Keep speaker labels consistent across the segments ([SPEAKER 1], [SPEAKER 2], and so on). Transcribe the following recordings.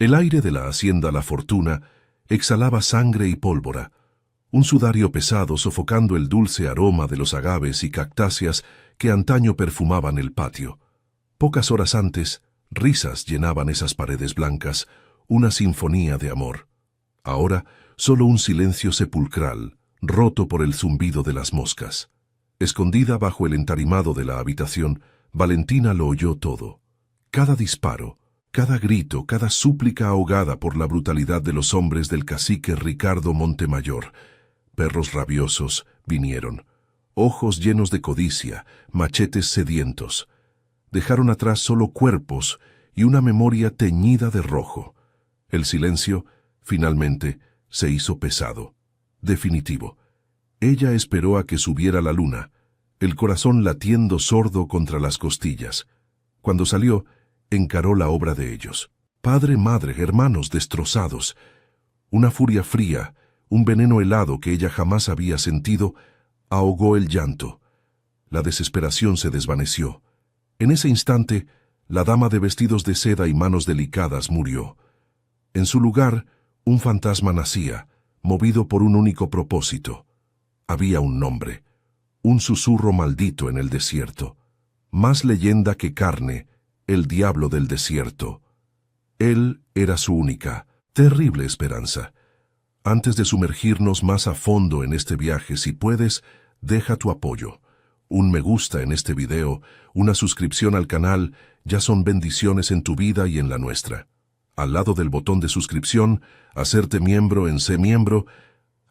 [SPEAKER 1] El aire de la hacienda La Fortuna exhalaba sangre y pólvora, un sudario pesado sofocando el dulce aroma de los agaves y cactáceas que antaño perfumaban el patio. Pocas horas antes, risas llenaban esas paredes blancas, una sinfonía de amor. Ahora, solo un silencio sepulcral, roto por el zumbido de las moscas. Escondida bajo el entarimado de la habitación, Valentina lo oyó todo. Cada disparo, cada grito, cada súplica ahogada por la brutalidad de los hombres del cacique Ricardo Montemayor. Perros rabiosos vinieron, ojos llenos de codicia, machetes sedientos. Dejaron atrás solo cuerpos y una memoria teñida de rojo. El silencio, finalmente, se hizo pesado, definitivo. Ella esperó a que subiera la luna, el corazón latiendo sordo contra las costillas. Cuando salió, encaró la obra de ellos. Padre, madre, hermanos destrozados. Una furia fría, un veneno helado que ella jamás había sentido, ahogó el llanto. La desesperación se desvaneció. En ese instante, la dama de vestidos de seda y manos delicadas murió. En su lugar, un fantasma nacía, movido por un único propósito. Había un nombre, un susurro maldito en el desierto. Más leyenda que carne, el diablo del desierto. Él era su única, terrible esperanza. Antes de sumergirnos más a fondo en este viaje, si puedes, deja tu apoyo. Un me gusta en este video, una suscripción al canal, ya son bendiciones en tu vida y en la nuestra. Al lado del botón de suscripción, hacerte miembro en Sé Miembro,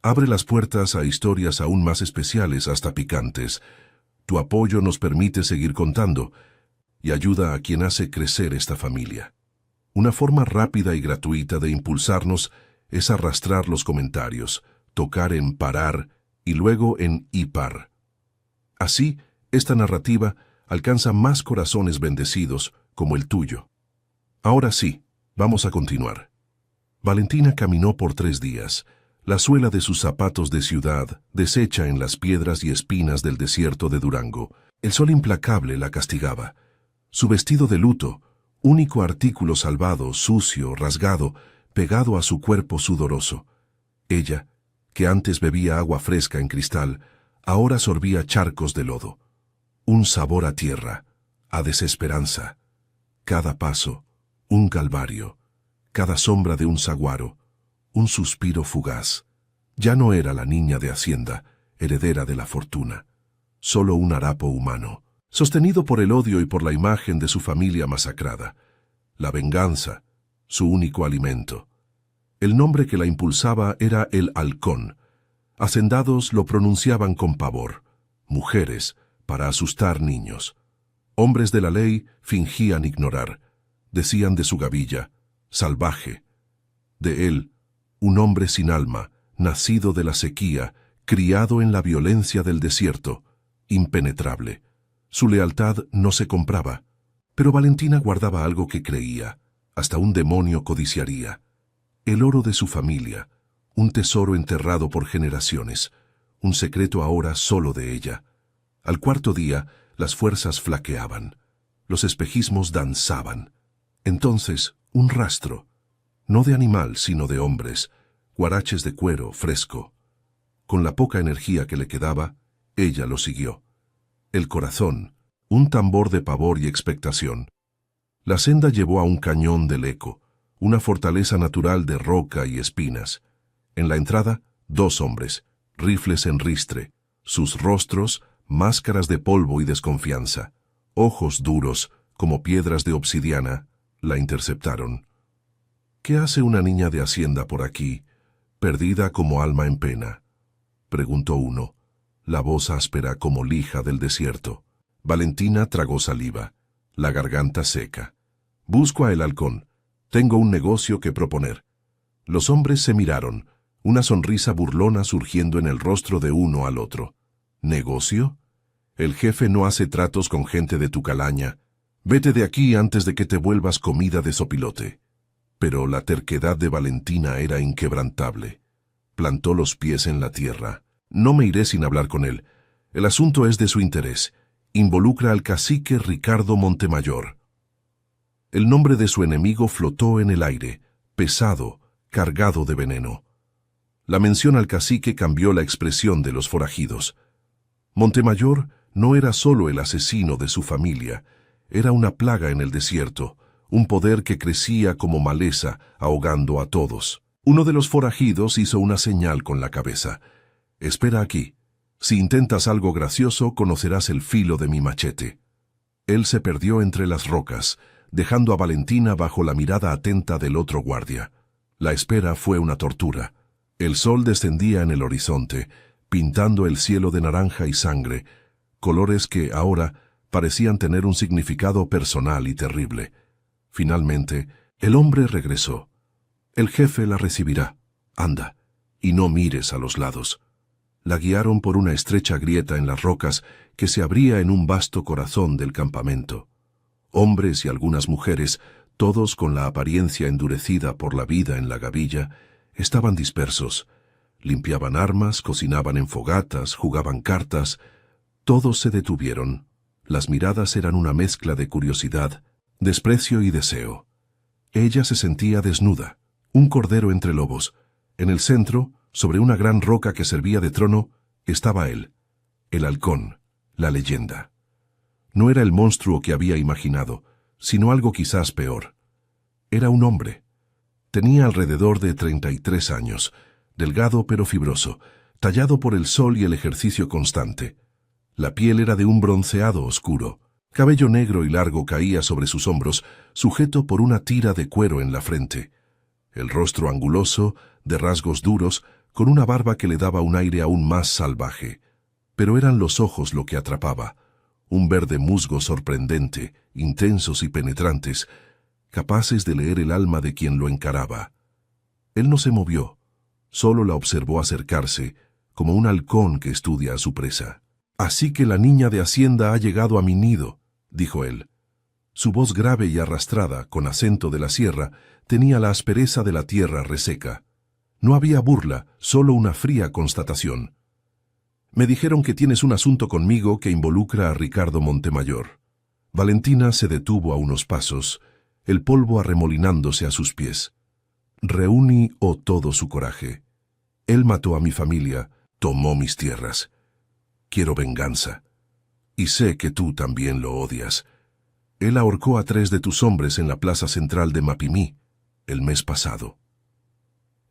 [SPEAKER 1] abre las puertas a historias aún más especiales, hasta picantes. Tu apoyo nos permite seguir contando y ayuda a quien hace crecer esta familia. Una forma rápida y gratuita de impulsarnos es arrastrar los comentarios, tocar en parar y luego en impar. Así, esta narrativa alcanza más corazones bendecidos como el tuyo. Ahora sí, vamos a continuar. Valentina caminó por 3 días, la suela de sus zapatos de ciudad deshecha en las piedras y espinas del desierto de Durango. El sol implacable la castigaba. Su vestido de luto, único artículo salvado, sucio, rasgado, pegado a su cuerpo sudoroso. Ella, que antes bebía agua fresca en cristal, ahora sorbía charcos de lodo. Un sabor a tierra, a desesperanza. Cada paso, un calvario. Cada sombra de un saguaro, un suspiro fugaz. Ya no era la niña de Hacienda, heredera de la fortuna. Solo un harapo humano, sostenido por el odio y por la imagen de su familia masacrada. La venganza, su único alimento. El nombre que la impulsaba era el Halcón. Hacendados lo pronunciaban con pavor. Mujeres, para asustar niños. Hombres de la ley fingían ignorar. Decían de su gavilla, salvaje. De él, un hombre sin alma, nacido de la sequía, criado en la violencia del desierto, impenetrable. Su lealtad no se compraba, pero Valentina guardaba algo que creía, hasta un demonio codiciaría. El oro de su familia, un tesoro enterrado por generaciones, un secreto ahora solo de ella. Al 4.º día, las fuerzas flaqueaban, los espejismos danzaban. Entonces, un rastro, no de animal sino de hombres, guaraches de cuero fresco. Con la poca energía que le quedaba, ella lo siguió. El corazón, un tambor de pavor y expectación. La senda llevó a un cañón del eco, una fortaleza natural de roca y espinas. En la entrada, 2 hombres, rifles en ristre, sus rostros, máscaras de polvo y desconfianza, ojos duros, como piedras de obsidiana, la interceptaron. ¿Qué hace una niña de Hacienda por aquí, perdida como alma en pena?, preguntó uno, la voz áspera como lija del desierto. Valentina tragó saliva, la garganta seca. Busco a el Halcón. Tengo un negocio que proponer. Los hombres se miraron, una sonrisa burlona surgiendo en el rostro de uno al otro. ¿Negocio? El jefe no hace tratos con gente de tu calaña. Vete de aquí antes de que te vuelvas comida de sopilote. Pero la terquedad de Valentina era inquebrantable. Plantó los pies en la tierra. No me iré sin hablar con él. El asunto es de su interés. Involucra al cacique Ricardo Montemayor. El nombre de su enemigo flotó en el aire, pesado, cargado de veneno. La mención al cacique cambió la expresión de los forajidos. Montemayor no era solo el asesino de su familia, era una plaga en el desierto, un poder que crecía como maleza, ahogando a todos. Uno de los forajidos hizo una señal con la cabeza. «Espera aquí. Si intentas algo gracioso, conocerás el filo de mi machete». Él se perdió entre las rocas, dejando a Valentina bajo la mirada atenta del otro guardia. La espera fue una tortura. El sol descendía en el horizonte, pintando el cielo de naranja y sangre, colores que ahora parecían tener un significado personal y terrible. Finalmente, el hombre regresó. «El jefe la recibirá. Anda, y no mires a los lados». La guiaron por una estrecha grieta en las rocas que se abría en un vasto corazón del campamento. Hombres y algunas mujeres, todos con la apariencia endurecida por la vida en la gavilla, estaban dispersos. Limpiaban armas, cocinaban en fogatas, jugaban cartas. Todos se detuvieron. Las miradas eran una mezcla de curiosidad, desprecio y deseo. Ella se sentía desnuda, un cordero entre lobos. En el centro, sobre una gran roca que servía de trono, estaba él, el halcón, la leyenda. No era el monstruo que había imaginado, sino algo quizás peor. Era un hombre. Tenía alrededor de 33 años, delgado pero fibroso, tallado por el sol y el ejercicio constante. La piel era de un bronceado oscuro. Cabello negro y largo caía sobre sus hombros, sujeto por una tira de cuero en la frente. El rostro anguloso, de rasgos duros, con una barba que le daba un aire aún más salvaje. Pero eran los ojos lo que atrapaba, un verde musgo sorprendente, intensos y penetrantes, capaces de leer el alma de quien lo encaraba. Él no se movió, solo la observó acercarse, como un halcón que estudia a su presa. «Así que la niña de Hacienda ha llegado a mi nido», dijo él. Su voz grave y arrastrada, con acento de la sierra, tenía la aspereza de la tierra reseca. No había burla, solo una fría constatación. «Me dijeron que tienes un asunto conmigo que involucra a Ricardo Montemayor». Valentina se detuvo a unos pasos, el polvo arremolinándose a sus pies. Reuní todo su coraje. «Él mató a mi familia, tomó mis tierras. Quiero venganza. Y sé que tú también lo odias. Él ahorcó a 3 de tus hombres en la plaza central de Mapimí, el mes pasado».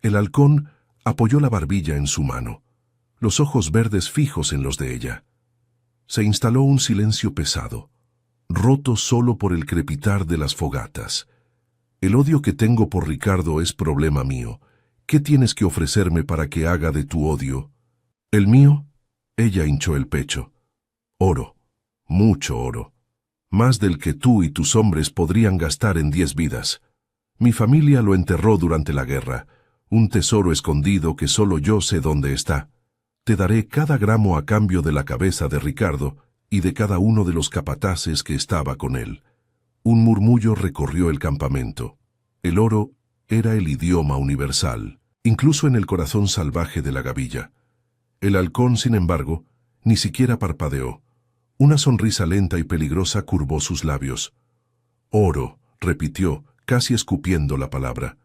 [SPEAKER 1] El halcón apoyó la barbilla en su mano, los ojos verdes fijos en los de ella. Se instaló un silencio pesado, roto solo por el crepitar de las fogatas. «El odio que tengo por Ricardo es problema mío. ¿Qué tienes que ofrecerme para que haga de tu odio?» «¿El mío?» Ella hinchó el pecho. «Oro, mucho oro. Más del que tú y tus hombres podrían gastar en 10 vidas. Mi familia lo enterró durante la guerra, un tesoro escondido que solo yo sé dónde está. Te daré cada gramo a cambio de la cabeza de Ricardo y de cada uno de los capataces que estaba con él». Un murmullo recorrió el campamento. El oro era el idioma universal, incluso en el corazón salvaje de la gavilla. El halcón, sin embargo, ni siquiera parpadeó. Una sonrisa lenta y peligrosa curvó sus labios. «Oro», repitió, casi escupiendo la palabra.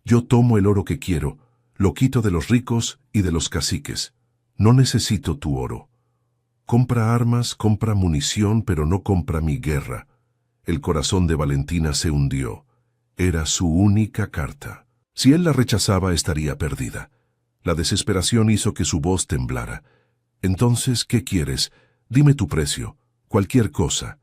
[SPEAKER 1] «Yo tomo el oro que quiero, lo quito de los ricos y de los caciques. No necesito tu oro. Compra armas, compra munición, pero no compra mi guerra». El corazón de Valentina se hundió. Era su única carta. Si él la rechazaba, estaría perdida. La desesperación hizo que su voz temblara. «Entonces, ¿qué quieres? Dime tu precio. Cualquier cosa».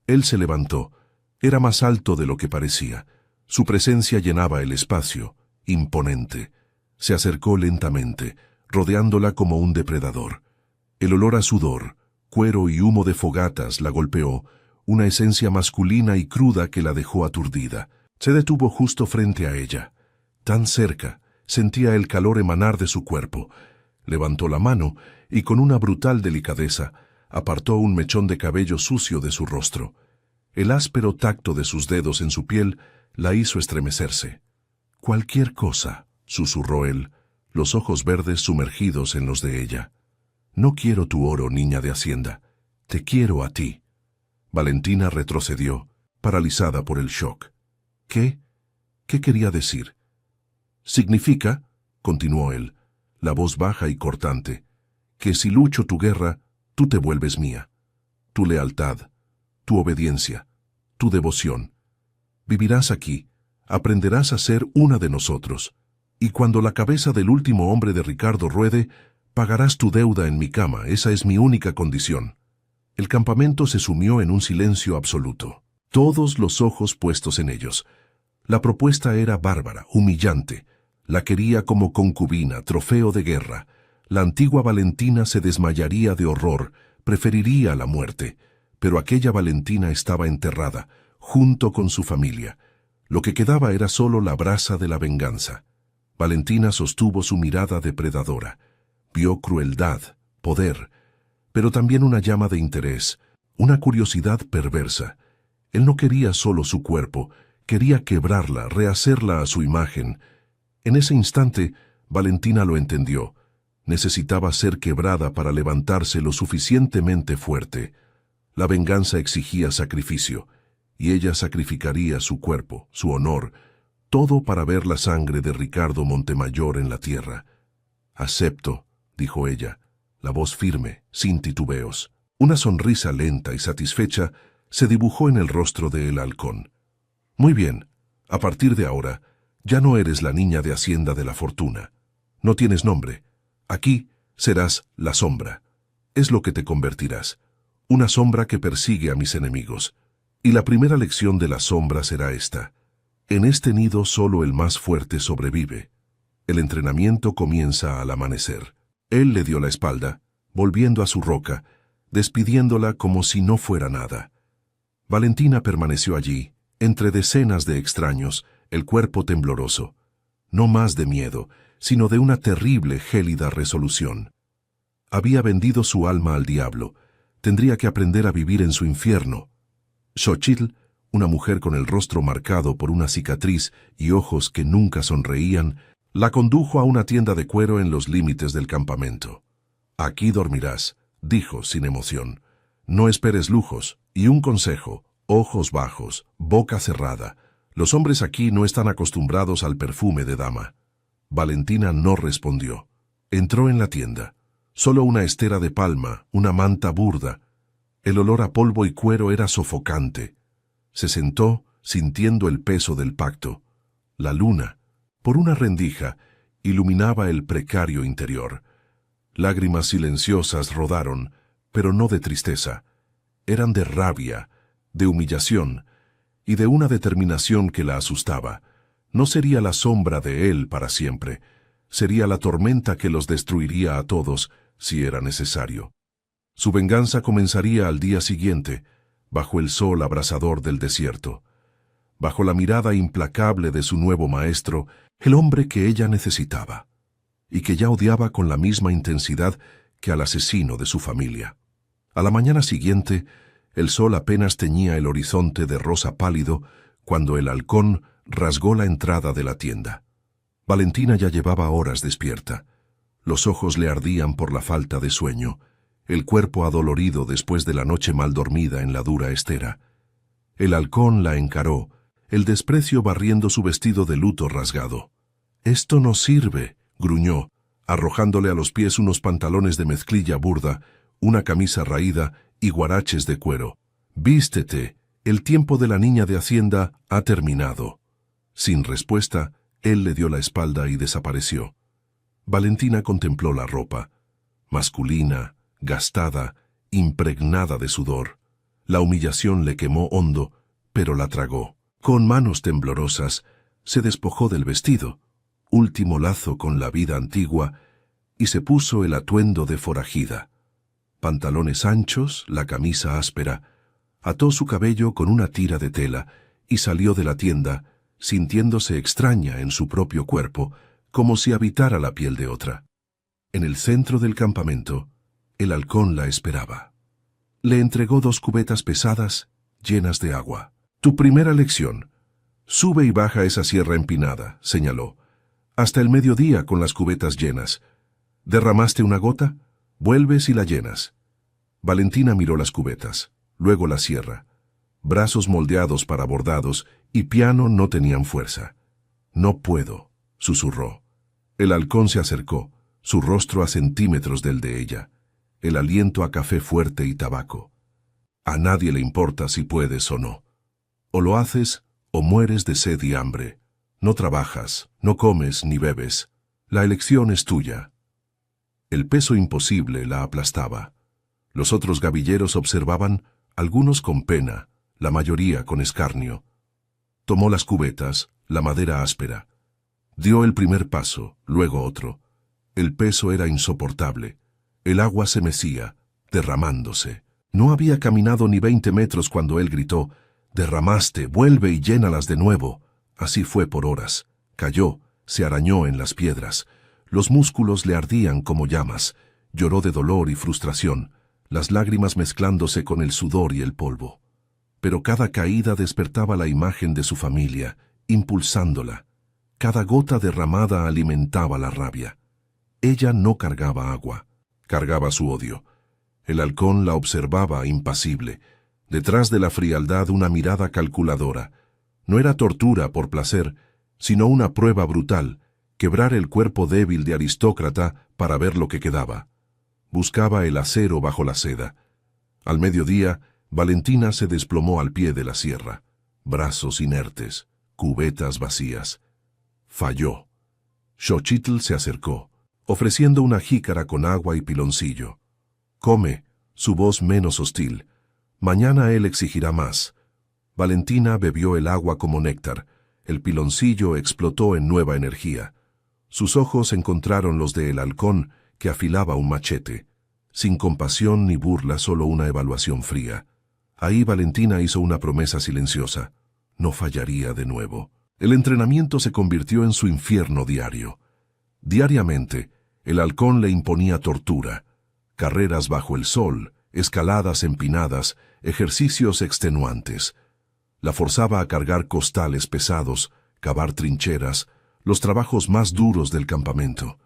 [SPEAKER 1] Él se levantó. Era más alto de lo que parecía. Su presencia llenaba el espacio, imponente. Se acercó lentamente, rodeándola como un depredador. El olor a sudor, cuero y humo de fogatas la golpeó, una esencia masculina y cruda que la dejó aturdida. Se detuvo justo frente a ella. Tan cerca, sentía el calor emanar de su cuerpo. Levantó la mano y con una brutal delicadeza apartó un mechón de cabello sucio de su rostro. El áspero tacto de sus dedos en su piel la hizo estremecerse. «Cualquier cosa», susurró él, los ojos verdes sumergidos en los de ella. «No quiero tu oro, niña de Hacienda. Te quiero a ti». Valentina retrocedió, paralizada por el shock. «¿Qué? ¿Qué quería decir? Significa, continuó él, la voz baja y cortante, que si lucho tu guerra, tú te vuelves mía. Tu lealtad, tu obediencia, tu devoción. Vivirás aquí, aprenderás a ser una de nosotros, y cuando la cabeza del último hombre de Ricardo ruede, pagarás tu deuda en mi cama, esa es mi única condición. El campamento se sumió en un silencio absoluto, todos los ojos puestos en ellos. La propuesta era bárbara, humillante. La quería como concubina, trofeo de guerra. La antigua Valentina se desmayaría de horror, preferiría la muerte. Pero aquella Valentina estaba enterrada, junto con su familia. Lo que quedaba era solo la brasa de la venganza. Valentina sostuvo su mirada depredadora. Vio crueldad, poder, pero también una llama de interés, una curiosidad perversa. Él no quería solo su cuerpo, quería quebrarla, rehacerla a su imagen. En ese instante, Valentina lo entendió. Necesitaba ser quebrada para levantarse lo suficientemente fuerte. La venganza exigía sacrificio, y ella sacrificaría su cuerpo, su honor, todo para ver la sangre de Ricardo Montemayor en la tierra. «Acepto», dijo ella, la voz firme, sin titubeos. Una sonrisa lenta y satisfecha se dibujó en el rostro del halcón. «Muy bien, a partir de ahora, ya no eres la niña de Hacienda de la Fortuna. No tienes nombre. Aquí serás la sombra. Es lo que te convertirás. Una sombra que persigue a mis enemigos. Y la primera lección de la sombra será esta. En este nido solo el más fuerte sobrevive. El entrenamiento comienza al amanecer». Él le dio la espalda, volviendo a su roca, despidiéndola como si no fuera nada. Valentina permaneció allí, entre decenas de extraños, el cuerpo tembloroso. No más de miedo, sino de una terrible, gélida resolución. Había vendido su alma al diablo. Tendría que aprender a vivir en su infierno. Xochitl, una mujer con el rostro marcado por una cicatriz y ojos que nunca sonreían, la condujo a una tienda de cuero en los límites del campamento. «Aquí dormirás», dijo sin emoción. «No esperes lujos, y un consejo, ojos bajos, boca cerrada. Los hombres aquí no están acostumbrados al perfume de dama». Valentina no respondió. Entró en la tienda. Solo una estera de palma, una manta burda. El olor a polvo y cuero era sofocante. Se sentó, sintiendo el peso del pacto. La luna, por una rendija, iluminaba el precario interior. Lágrimas silenciosas rodaron, pero no de tristeza. Eran de rabia, de humillación y de una determinación que la asustaba. No sería la sombra de él para siempre. Sería la tormenta que los destruiría a todos, si era necesario. Su venganza comenzaría al día siguiente, bajo el sol abrasador del desierto. Bajo la mirada implacable de su nuevo maestro, el hombre que ella necesitaba, y que ya odiaba con la misma intensidad que al asesino de su familia. A la mañana siguiente, el sol apenas teñía el horizonte de rosa pálido cuando el halcón rasgó la entrada de la tienda. Valentina ya llevaba horas despierta. Los ojos le ardían por la falta de sueño, el cuerpo adolorido después de la noche mal dormida en la dura estera. El halcón la encaró, el desprecio barriendo su vestido de luto rasgado. «Esto no sirve», gruñó, arrojándole a los pies unos pantalones de mezclilla burda, una camisa raída y guaraches de cuero. «Vístete, el tiempo de la niña de Hacienda ha terminado». Sin respuesta, él le dio la espalda y desapareció. Valentina contempló la ropa, masculina, gastada, impregnada de sudor. La humillación le quemó hondo, pero la tragó. Con manos temblorosas, se despojó del vestido, último lazo con la vida antigua, y se puso el atuendo de forajida. Pantalones anchos, la camisa áspera, ató su cabello con una tira de tela y salió de la tienda, sintiéndose extraña en su propio cuerpo, como si habitara la piel de otra. En el centro del campamento, el halcón la esperaba. Le entregó 2 cubetas pesadas, llenas de agua. «Tu primera lección. Sube y baja esa sierra empinada», señaló. «Hasta el mediodía con las cubetas llenas. ¿Derramaste una gota? Vuelves y la llenas». Valentina miró las cubetas, luego la sierra. Brazos moldeados para bordados y piano no tenían fuerza. No puedo, susurró. El halcón se acercó, su rostro a centímetros del de ella, el aliento a café fuerte y tabaco. A nadie le importa si puedes o no. O lo haces o mueres de sed y hambre. No trabajas, no comes ni bebes. La elección es tuya. El peso imposible la aplastaba. Los otros gavilleros observaban, algunos con pena, la mayoría con escarnio. Tomó las cubetas, la madera áspera. Dio el primer paso, luego otro. El peso era insoportable. El agua se mecía, derramándose. No había caminado ni 20 metros cuando él gritó: «Derramaste, vuelve y llénalas de nuevo». Así fue por horas. Cayó, se arañó en las piedras. Los músculos le ardían como llamas. Lloró de dolor y frustración, las lágrimas mezclándose con el sudor y el polvo. Pero cada caída despertaba la imagen de su familia, impulsándola. Cada gota derramada alimentaba la rabia. Ella no cargaba agua, cargaba su odio. El halcón la observaba impasible. Detrás de la frialdad una mirada calculadora. No era tortura por placer, sino una prueba brutal, quebrar el cuerpo débil de aristócrata para ver lo que quedaba. Buscaba el acero bajo la seda. Al mediodía, Valentina se desplomó al pie de la sierra. Brazos inertes, cubetas vacías. Falló. Xochitl se acercó, ofreciendo una jícara con agua y piloncillo. «Come», su voz menos hostil. «Mañana él exigirá más». Valentina bebió el agua como néctar. El piloncillo explotó en nueva energía. Sus ojos encontraron los del halcón, que afilaba un machete. Sin compasión ni burla, solo una evaluación fría. Ahí Valentina hizo una promesa silenciosa. No fallaría de nuevo. El entrenamiento se convirtió en su infierno diario. Diariamente, el halcón le imponía tortura. Carreras bajo el sol, escaladas empinadas, ejercicios extenuantes. La forzaba a cargar costales pesados, cavar trincheras, los trabajos más duros del campamento.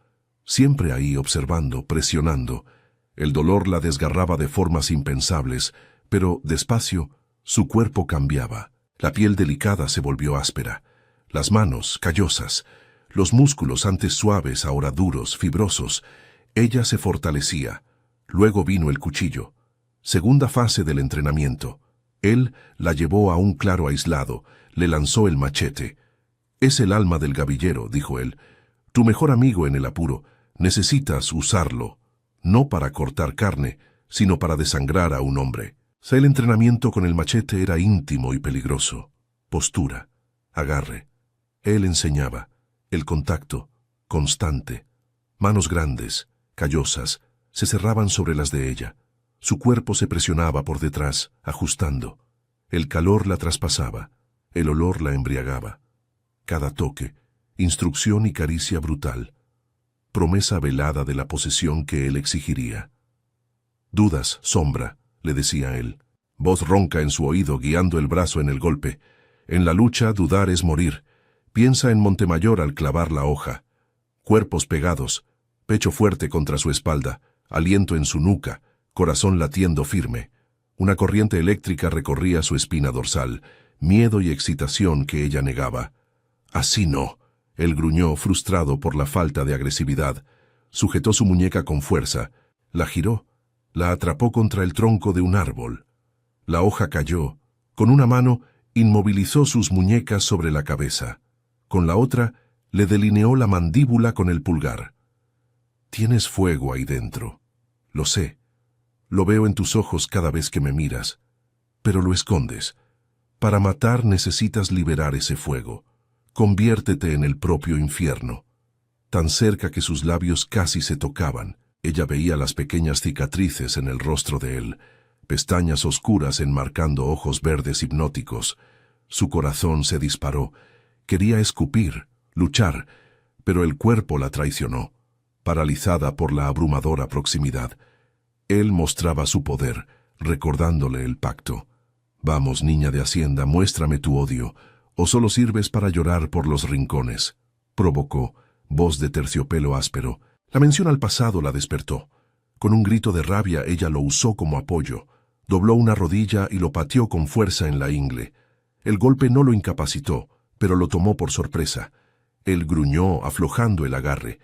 [SPEAKER 1] Siempre ahí observando, presionando. El dolor la desgarraba de formas impensables, pero, despacio, su cuerpo cambiaba. La piel delicada se volvió áspera. Las manos, callosas. Los músculos, antes suaves, ahora duros, fibrosos. Ella se fortalecía. Luego vino el cuchillo. Segunda fase del entrenamiento. Él la llevó a un claro aislado, le lanzó el machete. «Es el alma del gavillero», dijo él. «Tu mejor amigo en el apuro. Necesitas usarlo, no para cortar carne, sino para desangrar a un hombre». El entrenamiento con el machete era íntimo y peligroso. Postura, agarre. Él enseñaba. El contacto, constante. Manos grandes, callosas, se cerraban sobre las de ella. Su cuerpo se presionaba por detrás, ajustando. El calor la traspasaba, el olor la embriagaba. Cada toque, instrucción y caricia brutal. Promesa velada de la posesión que él exigiría. «Dudas, sombra», le decía él. Voz ronca en su oído, guiando el brazo en el golpe. «En la lucha, dudar es morir. Piensa en Montemayor al clavar la hoja». Cuerpos pegados, pecho fuerte contra su espalda, aliento en su nuca, corazón latiendo firme. Una corriente eléctrica recorría su espina dorsal, miedo y excitación que ella negaba. «Así no», él gruñó, frustrado por la falta de agresividad. Sujetó su muñeca con fuerza, la giró, la atrapó contra el tronco de un árbol. La hoja cayó. Con una mano inmovilizó sus muñecas sobre la cabeza. Con la otra le delineó la mandíbula con el pulgar. «Tienes fuego ahí dentro. Lo sé. Lo veo en tus ojos cada vez que me miras. Pero lo escondes. Para matar necesitas liberar ese fuego. Conviértete en el propio infierno». Tan cerca que sus labios casi se tocaban, ella veía las pequeñas cicatrices en el rostro de él, pestañas oscuras enmarcando ojos verdes hipnóticos. Su corazón se disparó. Quería escupir, luchar, pero el cuerpo la traicionó, paralizada por la abrumadora proximidad. Él mostraba su poder, recordándole el pacto. «Vamos, niña de Hacienda, muéstrame tu odio, o solo sirves para llorar por los rincones», provocó, voz de terciopelo áspero. La mención al pasado la despertó. Con un grito de rabia ella lo usó como apoyo. Dobló una rodilla y lo pateó con fuerza en la ingle. El golpe no lo incapacitó, pero lo tomó por sorpresa. Él gruñó, aflojando el agarre.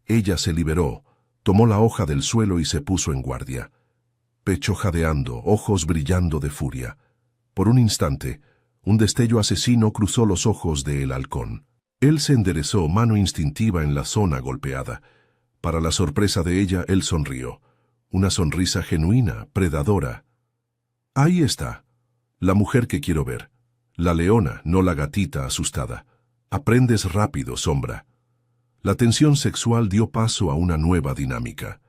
[SPEAKER 1] Ella se liberó, tomó la hoja del suelo y se puso en guardia. Pecho jadeando, ojos brillando de furia. Por un instante, un destello asesino cruzó los ojos de El Halcón. Él se enderezó, mano instintiva en la zona golpeada. Para la sorpresa de ella, él sonrió. Una sonrisa genuina, predadora. Ahí está, la mujer que quiero ver. La leona, no la gatita asustada. Aprendes rápido, Sombra. La tensión sexual dio paso a una nueva dinámica.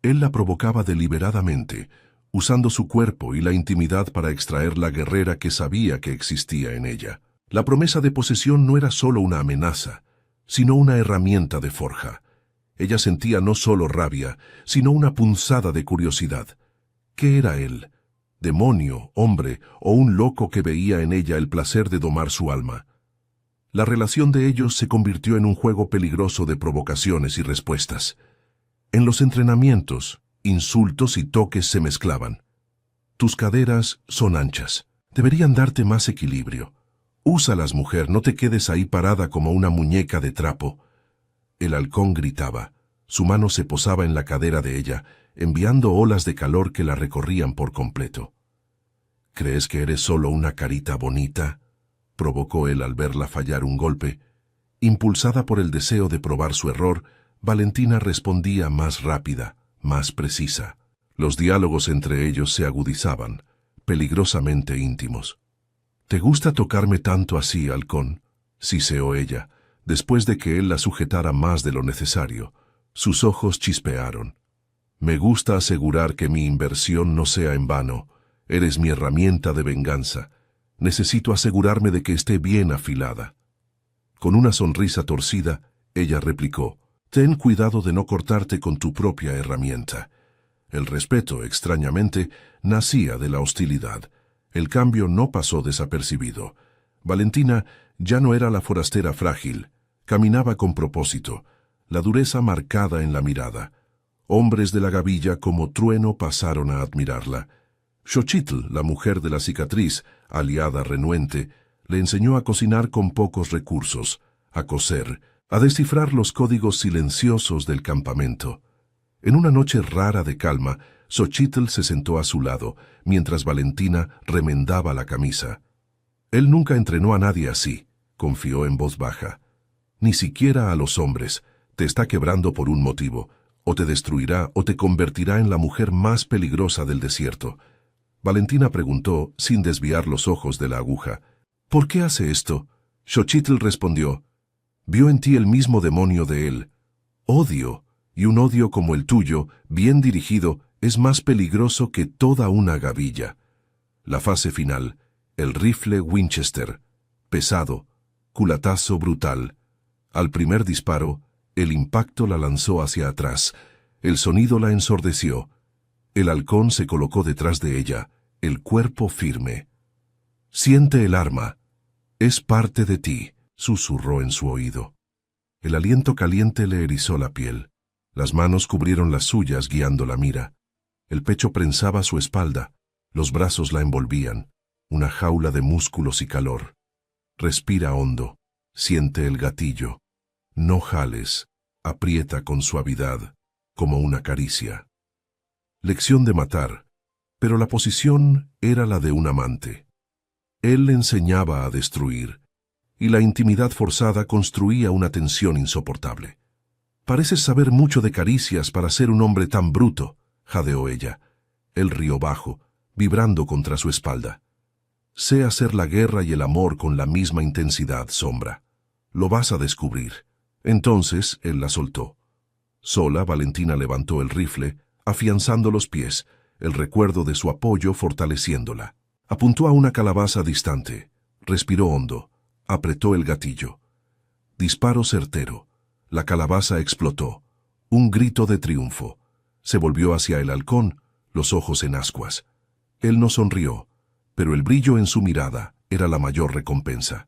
[SPEAKER 1] Él la provocaba deliberadamente, usando su cuerpo y la intimidad para extraer la guerrera que sabía que existía en ella. La promesa de posesión no era solo una amenaza, sino una herramienta de forja. Ella sentía no solo rabia, sino una punzada de curiosidad. ¿Qué era él? ¿Demonio, hombre o un loco que veía en ella el placer de domar su alma? La relación de ellos se convirtió en un juego peligroso de provocaciones y respuestas. En los entrenamientos, insultos y toques se mezclaban. Tus caderas son anchas. Deberían darte más equilibrio. Úsalas, mujer, no te quedes ahí parada como una muñeca de trapo. El halcón gritaba. Su mano se posaba en la cadera de ella, enviando olas de calor que la recorrían por completo. ¿Crees que eres solo una carita bonita?, provocó él al verla fallar un golpe. Impulsada por el deseo de probar su error, Valentina respondía más rápida, más precisa. Los diálogos entre ellos se agudizaban, peligrosamente íntimos. ¿Te gusta tocarme tanto así, halcón?, siseó ella, después de que él la sujetara más de lo necesario. Sus ojos chispearon. Me gusta asegurar que mi inversión no sea en vano. Eres mi herramienta de venganza. Necesito asegurarme de que esté bien afilada. Con una sonrisa torcida, ella replicó, ten cuidado de no cortarte con tu propia herramienta. El respeto, extrañamente, nacía de la hostilidad. El cambio no pasó desapercibido. Valentina ya no era la forastera frágil. Caminaba con propósito, la dureza marcada en la mirada. Hombres de la gavilla como trueno pasaron a admirarla. Xochitl, la mujer de la cicatriz, aliada renuente, le enseñó a cocinar con pocos recursos, a coser, a descifrar los códigos silenciosos del campamento. En una noche rara de calma, Xochitl se sentó a su lado, mientras Valentina remendaba la camisa. Él nunca entrenó a nadie así, confió en voz baja. Ni siquiera a los hombres. Te está quebrando por un motivo. O te destruirá o te convertirá en la mujer más peligrosa del desierto. Valentina preguntó, sin desviar los ojos de la aguja. ¿Por qué hace esto? Xochitl respondió. Vio en ti el mismo demonio de él. Odio, y un odio como el tuyo, bien dirigido, es más peligroso que toda una gavilla. La fase final, el rifle Winchester, pesado, culatazo brutal. Al primer disparo, el impacto la lanzó hacia atrás. El sonido la ensordeció. El halcón se colocó detrás de ella, el cuerpo firme. Siente el arma. Es parte de ti, susurró en su oído. El aliento caliente le erizó la piel. Las manos cubrieron las suyas guiando la mira. El pecho prensaba su espalda. Los brazos la envolvían. Una jaula de músculos y calor. Respira hondo. Siente el gatillo. No jales. Aprieta con suavidad, como una caricia. Lección de matar, pero la posición era la de un amante. Él le enseñaba a destruir, y la intimidad forzada construía una tensión insoportable. Pareces saber mucho de caricias para ser un hombre tan bruto, jadeó ella. Él rió bajo, vibrando contra su espalda. Sé hacer la guerra y el amor con la misma intensidad, Sombra. Lo vas a descubrir. Entonces él la soltó. Sola, Valentina levantó el rifle, afianzando los pies, el recuerdo de su apoyo fortaleciéndola. Apuntó a una calabaza distante, respiró hondo, apretó el gatillo. Disparo certero. La calabaza explotó. Un grito de triunfo. Se volvió hacia el halcón, los ojos en ascuas. Él no sonrió, pero el brillo en su mirada era la mayor recompensa.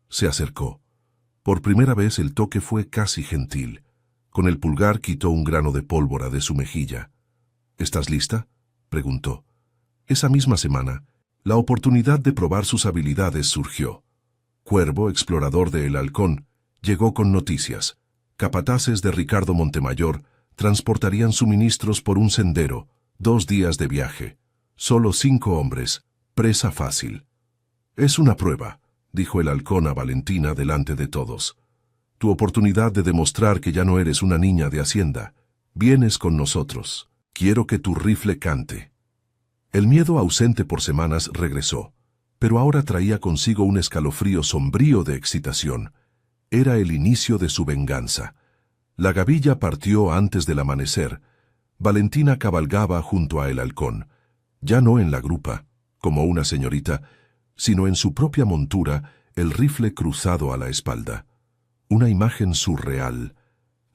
[SPEAKER 1] Se acercó. Por primera vez el toque fue casi gentil. Con el pulgar quitó un grano de pólvora de su mejilla. ¿Estás lista?, preguntó. Esa misma semana, la oportunidad de probar sus habilidades surgió. Cuervo, explorador de El Halcón, Llegó con noticias. Capataces de Ricardo Montemayor transportarían suministros por un sendero, 2 días de viaje. Solo 5 hombres, presa fácil. Es una prueba, dijo el halcón a Valentina delante de todos. Tu oportunidad de demostrar que ya no eres una niña de hacienda. Vienes con nosotros. Quiero que tu rifle cante. El miedo ausente por semanas regresó, pero ahora traía consigo un escalofrío sombrío de excitación. Era el inicio de su venganza. La gavilla partió antes del amanecer. Valentina cabalgaba junto a el halcón, ya no en la grupa, como una señorita, sino en su propia montura, el rifle cruzado a la espalda. Una imagen surreal,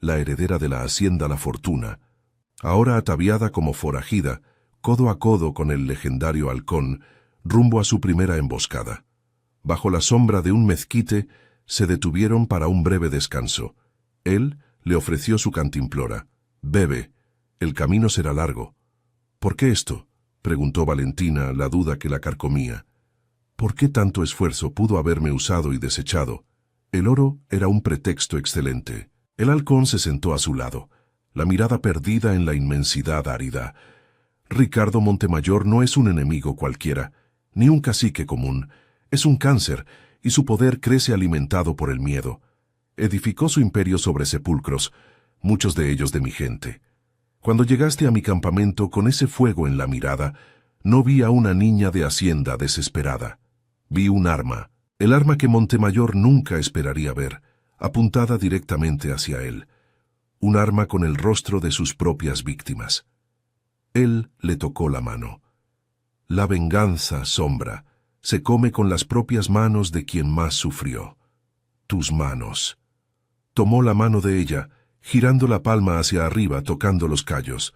[SPEAKER 1] la heredera de la hacienda La Fortuna, ahora ataviada como forajida, codo a codo con el legendario halcón, rumbo a su primera emboscada. Bajo la sombra de un mezquite, se detuvieron para un breve descanso. Él le ofreció su cantimplora. «Bebe, el camino será largo». «¿Por qué esto?», preguntó Valentina, la duda que la carcomía. ¿Por qué tanto esfuerzo pudo haberme usado y desechado? El oro era un pretexto excelente. El halcón se sentó a su lado, la mirada perdida en la inmensidad árida. Ricardo Montemayor no es un enemigo cualquiera, ni un cacique común. Es un cáncer, y su poder crece alimentado por el miedo. Edificó su imperio sobre sepulcros, muchos de ellos de mi gente. Cuando llegaste a mi campamento con ese fuego en la mirada, no vi a una niña de hacienda desesperada. Vi un arma, el arma que Montemayor nunca esperaría ver, apuntada directamente hacia él. Un arma con el rostro de sus propias víctimas. Él le tocó la mano. La venganza, Sombra, se come con las propias manos de quien más sufrió. Tus manos. Tomó la mano de ella, girando la palma hacia arriba, tocando los callos.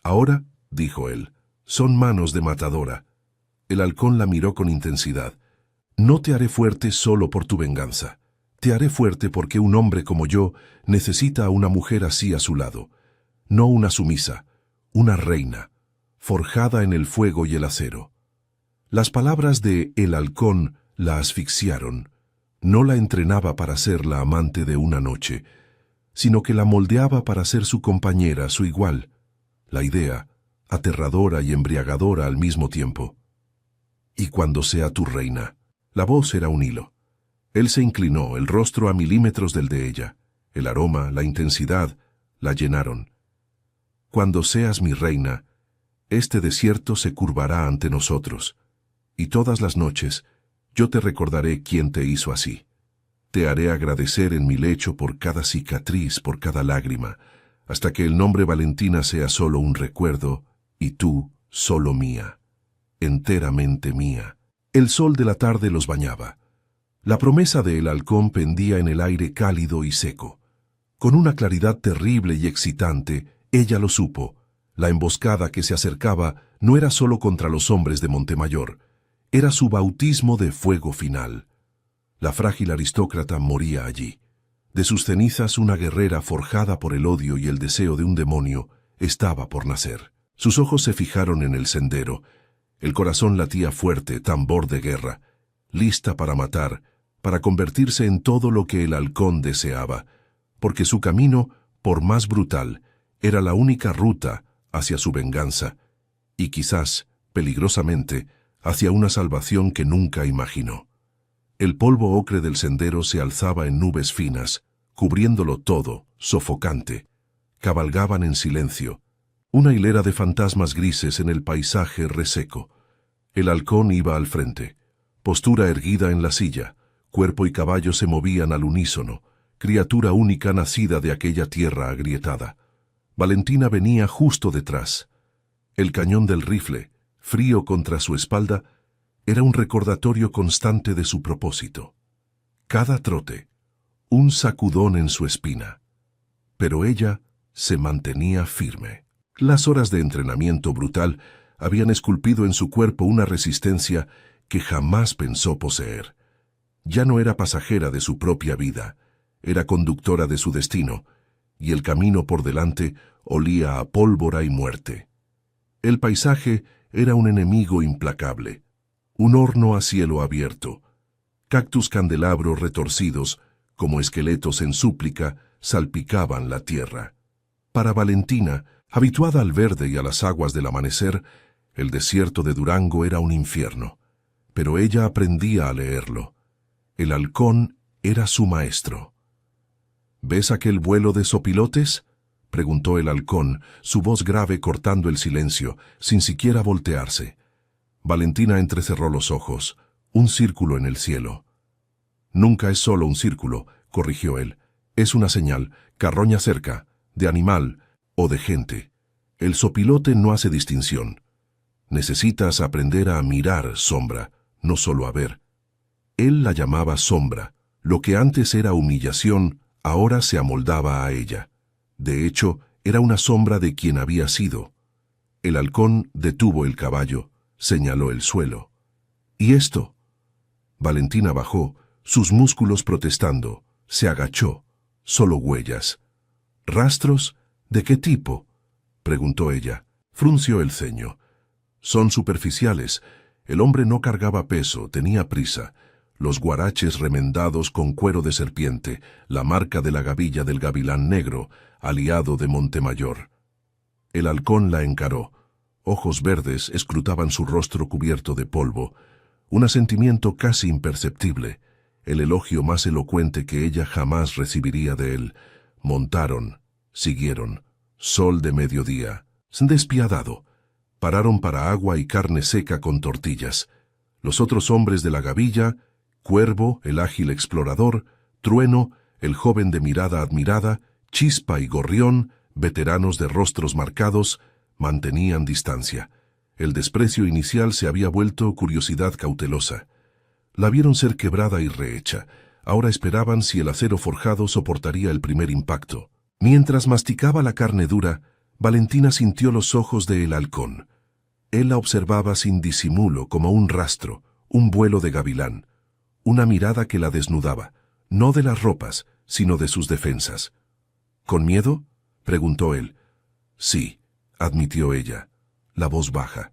[SPEAKER 1] Ahora, dijo él, son manos de matadora. El halcón la miró con intensidad. No te haré fuerte solo por tu venganza. Te haré fuerte porque un hombre como yo necesita a una mujer así a su lado. No una sumisa, una reina, forjada en el fuego y el acero. Las palabras de el halcón la asfixiaron. No la entrenaba para ser la amante de una noche, sino que la moldeaba para ser su compañera, su igual. La idea, aterradora y embriagadora al mismo tiempo. Y cuando sea tu reina. La voz era un hilo. Él se inclinó, el rostro a milímetros del de ella. El aroma, la intensidad, la llenaron. Cuando seas mi reina, este desierto se curvará ante nosotros, y todas las noches yo te recordaré quién te hizo así. Te haré agradecer en mi lecho por cada cicatriz, por cada lágrima, hasta que el nombre Valentina sea solo un recuerdo, y tú solo mía, enteramente mía. El sol de la tarde los bañaba. La promesa de el halcón pendía en el aire cálido y seco. Con una claridad terrible y excitante, ella lo supo. La emboscada que se acercaba no era solo contra los hombres de Montemayor, era su bautismo de fuego final. La frágil aristócrata moría allí. De sus cenizas una guerrera forjada por el odio y el deseo de un demonio estaba por nacer. Sus ojos se fijaron en el sendero. El corazón latía fuerte, tambor de guerra, lista para matar, para convertirse en todo lo que el halcón deseaba, porque su camino, por más brutal, era la única ruta hacia su venganza, y quizás, peligrosamente, hacia una salvación que nunca imaginó. El polvo ocre del sendero se alzaba en nubes finas, cubriéndolo todo, sofocante. Cabalgaban en silencio, una hilera de fantasmas grises en el paisaje reseco. El halcón iba al frente, postura erguida en la silla, cuerpo y caballo se movían al unísono, criatura única nacida de aquella tierra agrietada. Valentina venía justo detrás. El cañón del rifle, frío contra su espalda, era un recordatorio constante de su propósito. Cada trote, un sacudón en su espina. Pero ella se mantenía firme. Las horas de entrenamiento brutal habían esculpido en su cuerpo una resistencia que jamás pensó poseer. Ya no era pasajera de su propia vida, era conductora de su destino, y el camino por delante olía a pólvora y muerte. El paisaje era un enemigo implacable, un horno a cielo abierto, cactus candelabros retorcidos, como esqueletos en súplica, salpicaban la tierra. Para Valentina, habituada al verde y a las aguas del amanecer, el desierto de Durango era un infierno. Pero ella aprendía a leerlo. El halcón era su maestro. ¿Ves aquel vuelo de sopilotes?, preguntó el halcón, su voz grave cortando el silencio, sin siquiera voltearse. Valentina entrecerró los ojos. Un círculo en el cielo. Nunca es solo un círculo, corrigió él. Es una señal, carroña cerca, de animal o de gente. El sopilote no hace distinción. Necesitas aprender a mirar, Sombra, no solo a ver. Él la llamaba Sombra. Lo que antes era humillación, ahora se amoldaba a ella. De hecho, era una sombra de quien había sido. El halcón detuvo el caballo, señaló el suelo. ¿Y esto? Valentina bajó, sus músculos protestando. Se agachó. Solo huellas. ¿Rastros? ¿De qué tipo?, preguntó ella. Frunció el ceño. Son superficiales. El hombre no cargaba peso, tenía prisa. Los guaraches remendados con cuero de serpiente, la marca de la gavilla del gavilán negro, aliado de Montemayor. El halcón la encaró. Ojos verdes escrutaban su rostro cubierto de polvo. Un asentimiento casi imperceptible, el elogio más elocuente que ella jamás recibiría de él. Montaron, siguieron. Sol de mediodía, despiadado. Pararon para agua y carne seca con tortillas. Los otros hombres de la gavilla, Cuervo, el ágil explorador, Trueno, el joven de mirada admirada, Chispa y Gorrión, veteranos de rostros marcados, mantenían distancia. El desprecio inicial se había vuelto curiosidad cautelosa. La vieron ser quebrada y rehecha. Ahora esperaban si el acero forjado soportaría el primer impacto. Mientras masticaba la carne dura, Valentina sintió los ojos de el halcón. Él la observaba sin disimulo, como un rastro, un vuelo de gavilán. Una mirada que la desnudaba, no de las ropas, sino de sus defensas. ¿Con miedo?, preguntó él. Sí, admitió ella, la voz baja.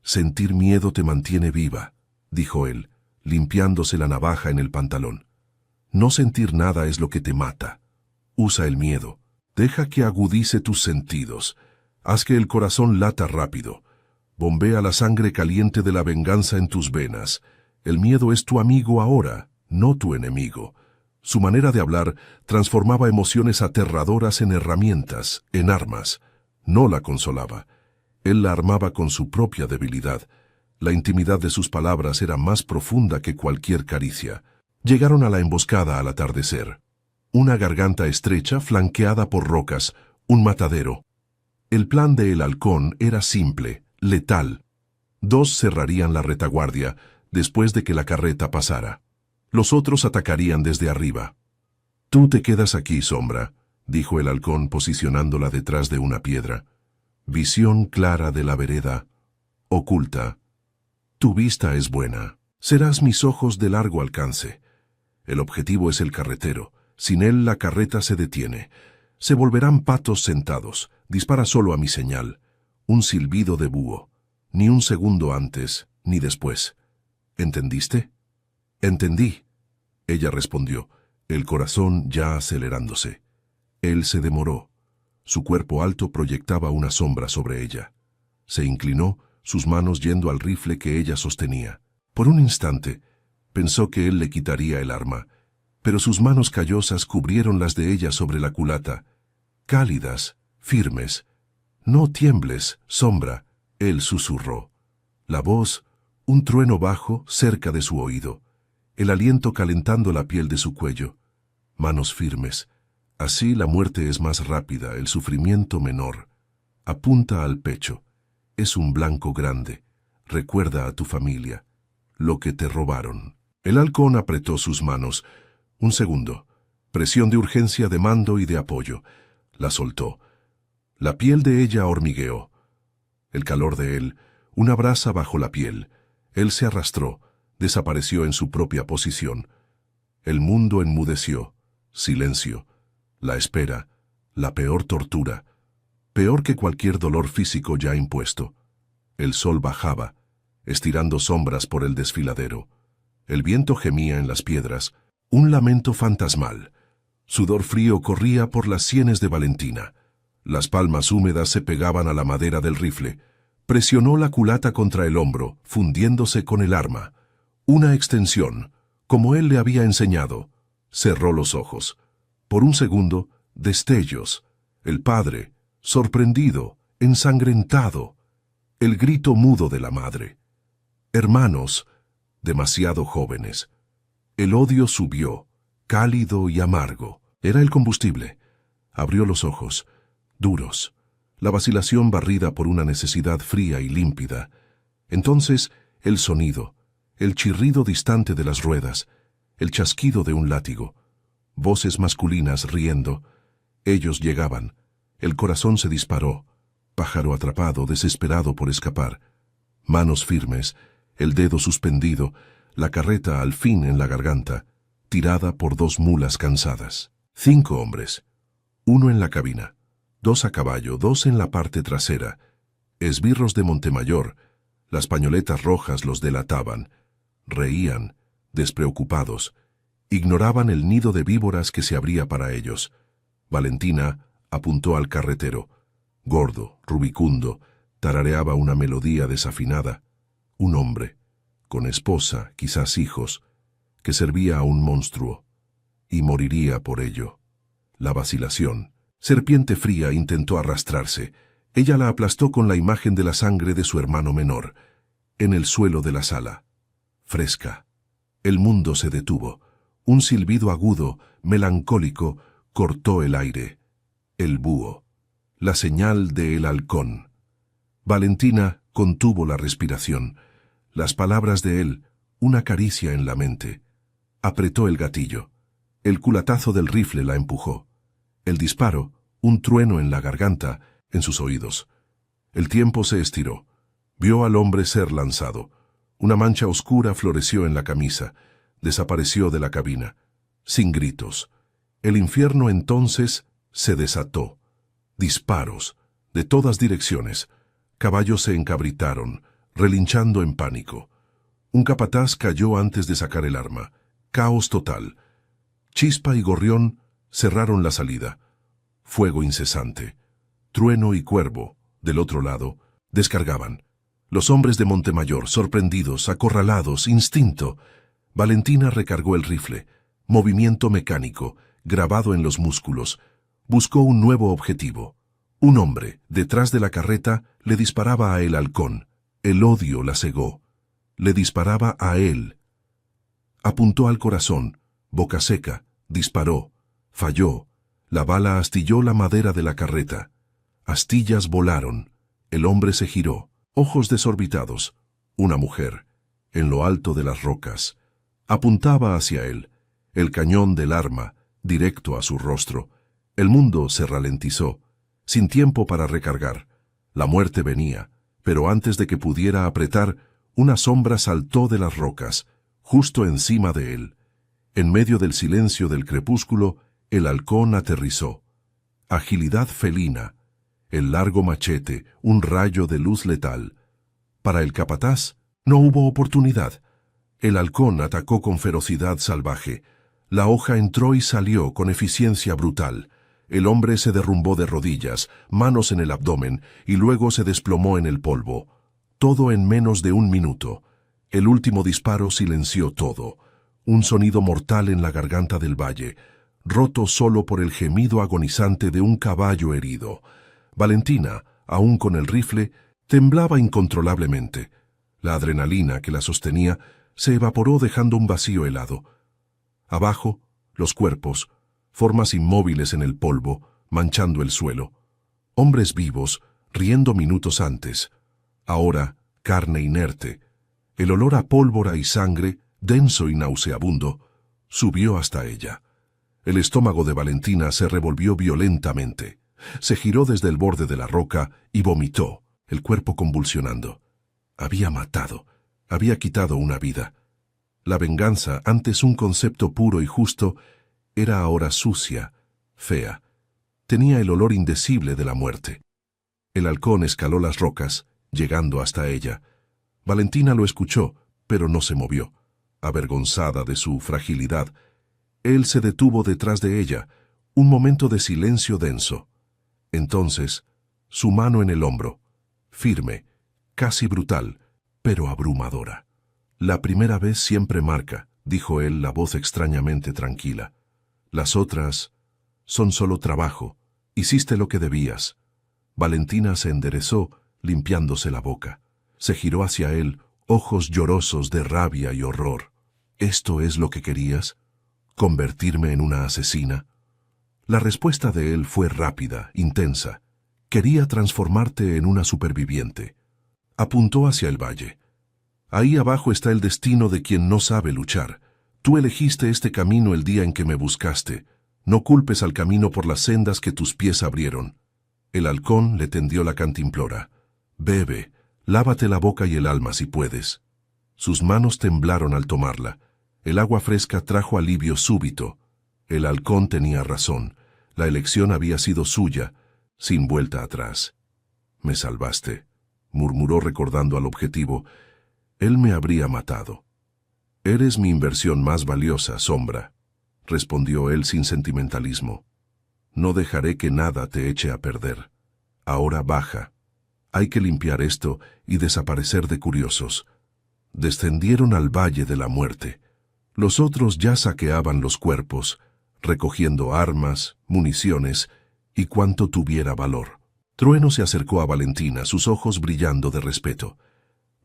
[SPEAKER 1] Sentir miedo te mantiene viva, dijo él, limpiándose la navaja en el pantalón. No sentir nada es lo que te mata. Usa el miedo. Deja que agudice tus sentidos. Haz que el corazón lata rápido. Bombea la sangre caliente de la venganza en tus venas. El miedo es tu amigo ahora, no tu enemigo. Su manera de hablar transformaba emociones aterradoras en herramientas, en armas. No la consolaba. Él la armaba con su propia debilidad. La intimidad de sus palabras era más profunda que cualquier caricia. Llegaron a la emboscada al atardecer. Una garganta estrecha flanqueada por rocas, un matadero. El plan de el halcón era simple, letal. 2 cerrarían la retaguardia después de que la carreta pasara. Los otros atacarían desde arriba. Tú te quedas aquí, Sombra, dijo el halcón posicionándola detrás de una piedra. Visión clara de la vereda, oculta. Tu vista es buena. Serás mis ojos de largo alcance. El objetivo es el carretero. Sin él la carreta se detiene. Se volverán patos sentados. Dispara solo a mi señal. Un silbido de búho. Ni un segundo antes, ni después. ¿Entendiste? Entendí. Ella respondió, el corazón ya acelerándose. Él se demoró. Su cuerpo alto proyectaba una sombra sobre ella. Se inclinó, sus manos yendo al rifle que ella sostenía. Por un instante, pensó que él le quitaría el arma, pero sus manos callosas cubrieron las de ella sobre la culata. Cálidas, firmes. No tiembles, Sombra, él susurró. La voz, un trueno bajo cerca de su oído. El aliento calentando la piel de su cuello. Manos firmes. Así la muerte es más rápida, el sufrimiento menor. Apunta al pecho. Es un blanco grande. Recuerda a tu familia. Lo que te robaron. El halcón apretó sus manos. Un segundo. Presión de urgencia de mando y de apoyo. La soltó. La piel de ella hormigueó. El calor de él, una brasa bajo la piel. Él se arrastró, desapareció en su propia posición. El mundo enmudeció. Silencio. La espera. La peor tortura. Peor que cualquier dolor físico ya impuesto. El sol bajaba, estirando sombras por el desfiladero. El viento gemía en las piedras. Un lamento fantasmal. Sudor frío corría por las sienes de Valentina. Las palmas húmedas se pegaban a la madera del rifle. Presionó la culata contra el hombro, fundiéndose con el arma. Una extensión, como él le había enseñado. Cerró los ojos. Por un segundo, destellos. El padre, sorprendido, ensangrentado. El grito mudo de la madre. Hermanos, demasiado jóvenes. El odio subió, cálido y amargo. Era el combustible. Abrió los ojos, duros. La vacilación barrida por una necesidad fría y límpida. Entonces, el sonido, el chirrido distante de las ruedas, el chasquido de un látigo. Voces masculinas riendo. Ellos llegaban. El corazón se disparó. Pájaro atrapado, desesperado por escapar. Manos firmes, el dedo suspendido, la carreta al fin en la garganta, tirada por 2 mulas cansadas. 5 hombres. 1 en la cabina, 2 a caballo, 2 en la parte trasera. Esbirros de Montemayor, las pañoletas rojas los delataban. Reían, despreocupados. Ignoraban el nido de víboras que se abría para ellos. Valentina apuntó al carretero. Gordo, rubicundo, tarareaba una melodía desafinada. Un hombre, con esposa, quizás hijos, que servía a un monstruo, y moriría por ello. La vacilación. Serpiente fría intentó arrastrarse. Ella la aplastó con la imagen de la sangre de su hermano menor, en el suelo de la sala. Fresca. El mundo se detuvo. Un silbido agudo, melancólico, cortó el aire. El búho. La señal de El Halcón. Valentina contuvo la respiración. Las palabras de él, una caricia en la mente. Apretó el gatillo. El culatazo del rifle la empujó. El disparo, un trueno en la garganta, en sus oídos. El tiempo se estiró. Vio al hombre ser lanzado. Una mancha oscura floreció en la camisa. Desapareció de la cabina. Sin gritos. El infierno entonces se desató. Disparos, de todas direcciones. Caballos se encabritaron, relinchando en pánico. Un capataz cayó antes de sacar el arma. Caos total. Chispa y Gorrión cerraron la salida. Fuego incesante. Trueno y Cuervo, del otro lado, descargaban. Los hombres de Montemayor, sorprendidos, acorralados, instinto. Valentina recargó el rifle. Movimiento mecánico, grabado en los músculos. Buscó un nuevo objetivo. Un hombre, detrás de la carreta, le disparaba a El Halcón. El odio la cegó. Le disparaba a él. Apuntó al corazón, boca seca, disparó, falló. La bala astilló la madera de la carreta. Astillas volaron. El hombre se giró, ojos desorbitados. Una mujer, en lo alto de las rocas. Apuntaba hacia él, el cañón del arma, directo a su rostro. El mundo se ralentizó, sin tiempo para recargar. La muerte venía, pero antes de que pudiera apretar, una sombra saltó de las rocas, justo encima de él. En medio del silencio del crepúsculo, el halcón aterrizó. Agilidad felina, el largo machete, un rayo de luz letal. Para el capataz no hubo oportunidad. El halcón atacó con ferocidad salvaje. La hoja entró y salió con eficiencia brutal. El hombre se derrumbó de rodillas, manos en el abdomen, y luego se desplomó en el polvo. Todo en menos de 1 minuto. El último disparo silenció todo. Un sonido mortal en la garganta del valle, roto solo por el gemido agonizante de un caballo herido. Valentina, aún con el rifle, temblaba incontrolablemente. La adrenalina que la sostenía se evaporó dejando un vacío helado. Abajo, los cuerpos, formas inmóviles en el polvo, manchando el suelo. Hombres vivos, riendo minutos antes. Ahora, carne inerte. El olor a pólvora y sangre, denso y nauseabundo, subió hasta ella. El estómago de Valentina se revolvió violentamente. Se giró desde el borde de la roca y vomitó, el cuerpo convulsionando. Había matado, había quitado una vida. La venganza, antes un concepto puro y justo, era ahora sucia, fea. Tenía el olor indecible de la muerte. El halcón escaló las rocas, llegando hasta ella. Valentina lo escuchó, pero no se movió. Avergonzada de su fragilidad, Él se detuvo detrás de ella, un momento de silencio denso. Entonces, su mano en el hombro, firme, casi brutal, pero abrumadora. La primera vez siempre marca, dijo él, la voz extrañamente tranquila. Las otras son solo trabajo. Hiciste lo que debías. Valentina se enderezó, limpiándose la boca. Se giró hacia él, ojos llorosos de rabia y horror. ¿Esto es lo que querías? ¿Convertirme en una asesina? La respuesta de él fue rápida, intensa. Quería transformarte en una superviviente. Apuntó hacia el valle. Ahí abajo está el destino de quien no sabe luchar. Tú elegiste este camino el día en que me buscaste. No culpes al camino por las sendas que tus pies abrieron. El halcón le tendió la cantimplora. Bebe, lávate la boca y el alma si puedes. Sus manos temblaron al tomarla. El agua fresca trajo alivio súbito. El halcón tenía razón. La elección había sido suya, sin vuelta atrás. Me salvaste, murmuró recordando al objetivo. Él me habría matado. Eres mi inversión más valiosa, Sombra, respondió él sin sentimentalismo. No dejaré que nada te eche a perder. Ahora baja. Hay que limpiar esto y desaparecer de curiosos. Descendieron al Valle de la Muerte. Los otros ya saqueaban los cuerpos, recogiendo armas, municiones y cuanto tuviera valor. Trueno se acercó a Valentina, sus ojos brillando de respeto.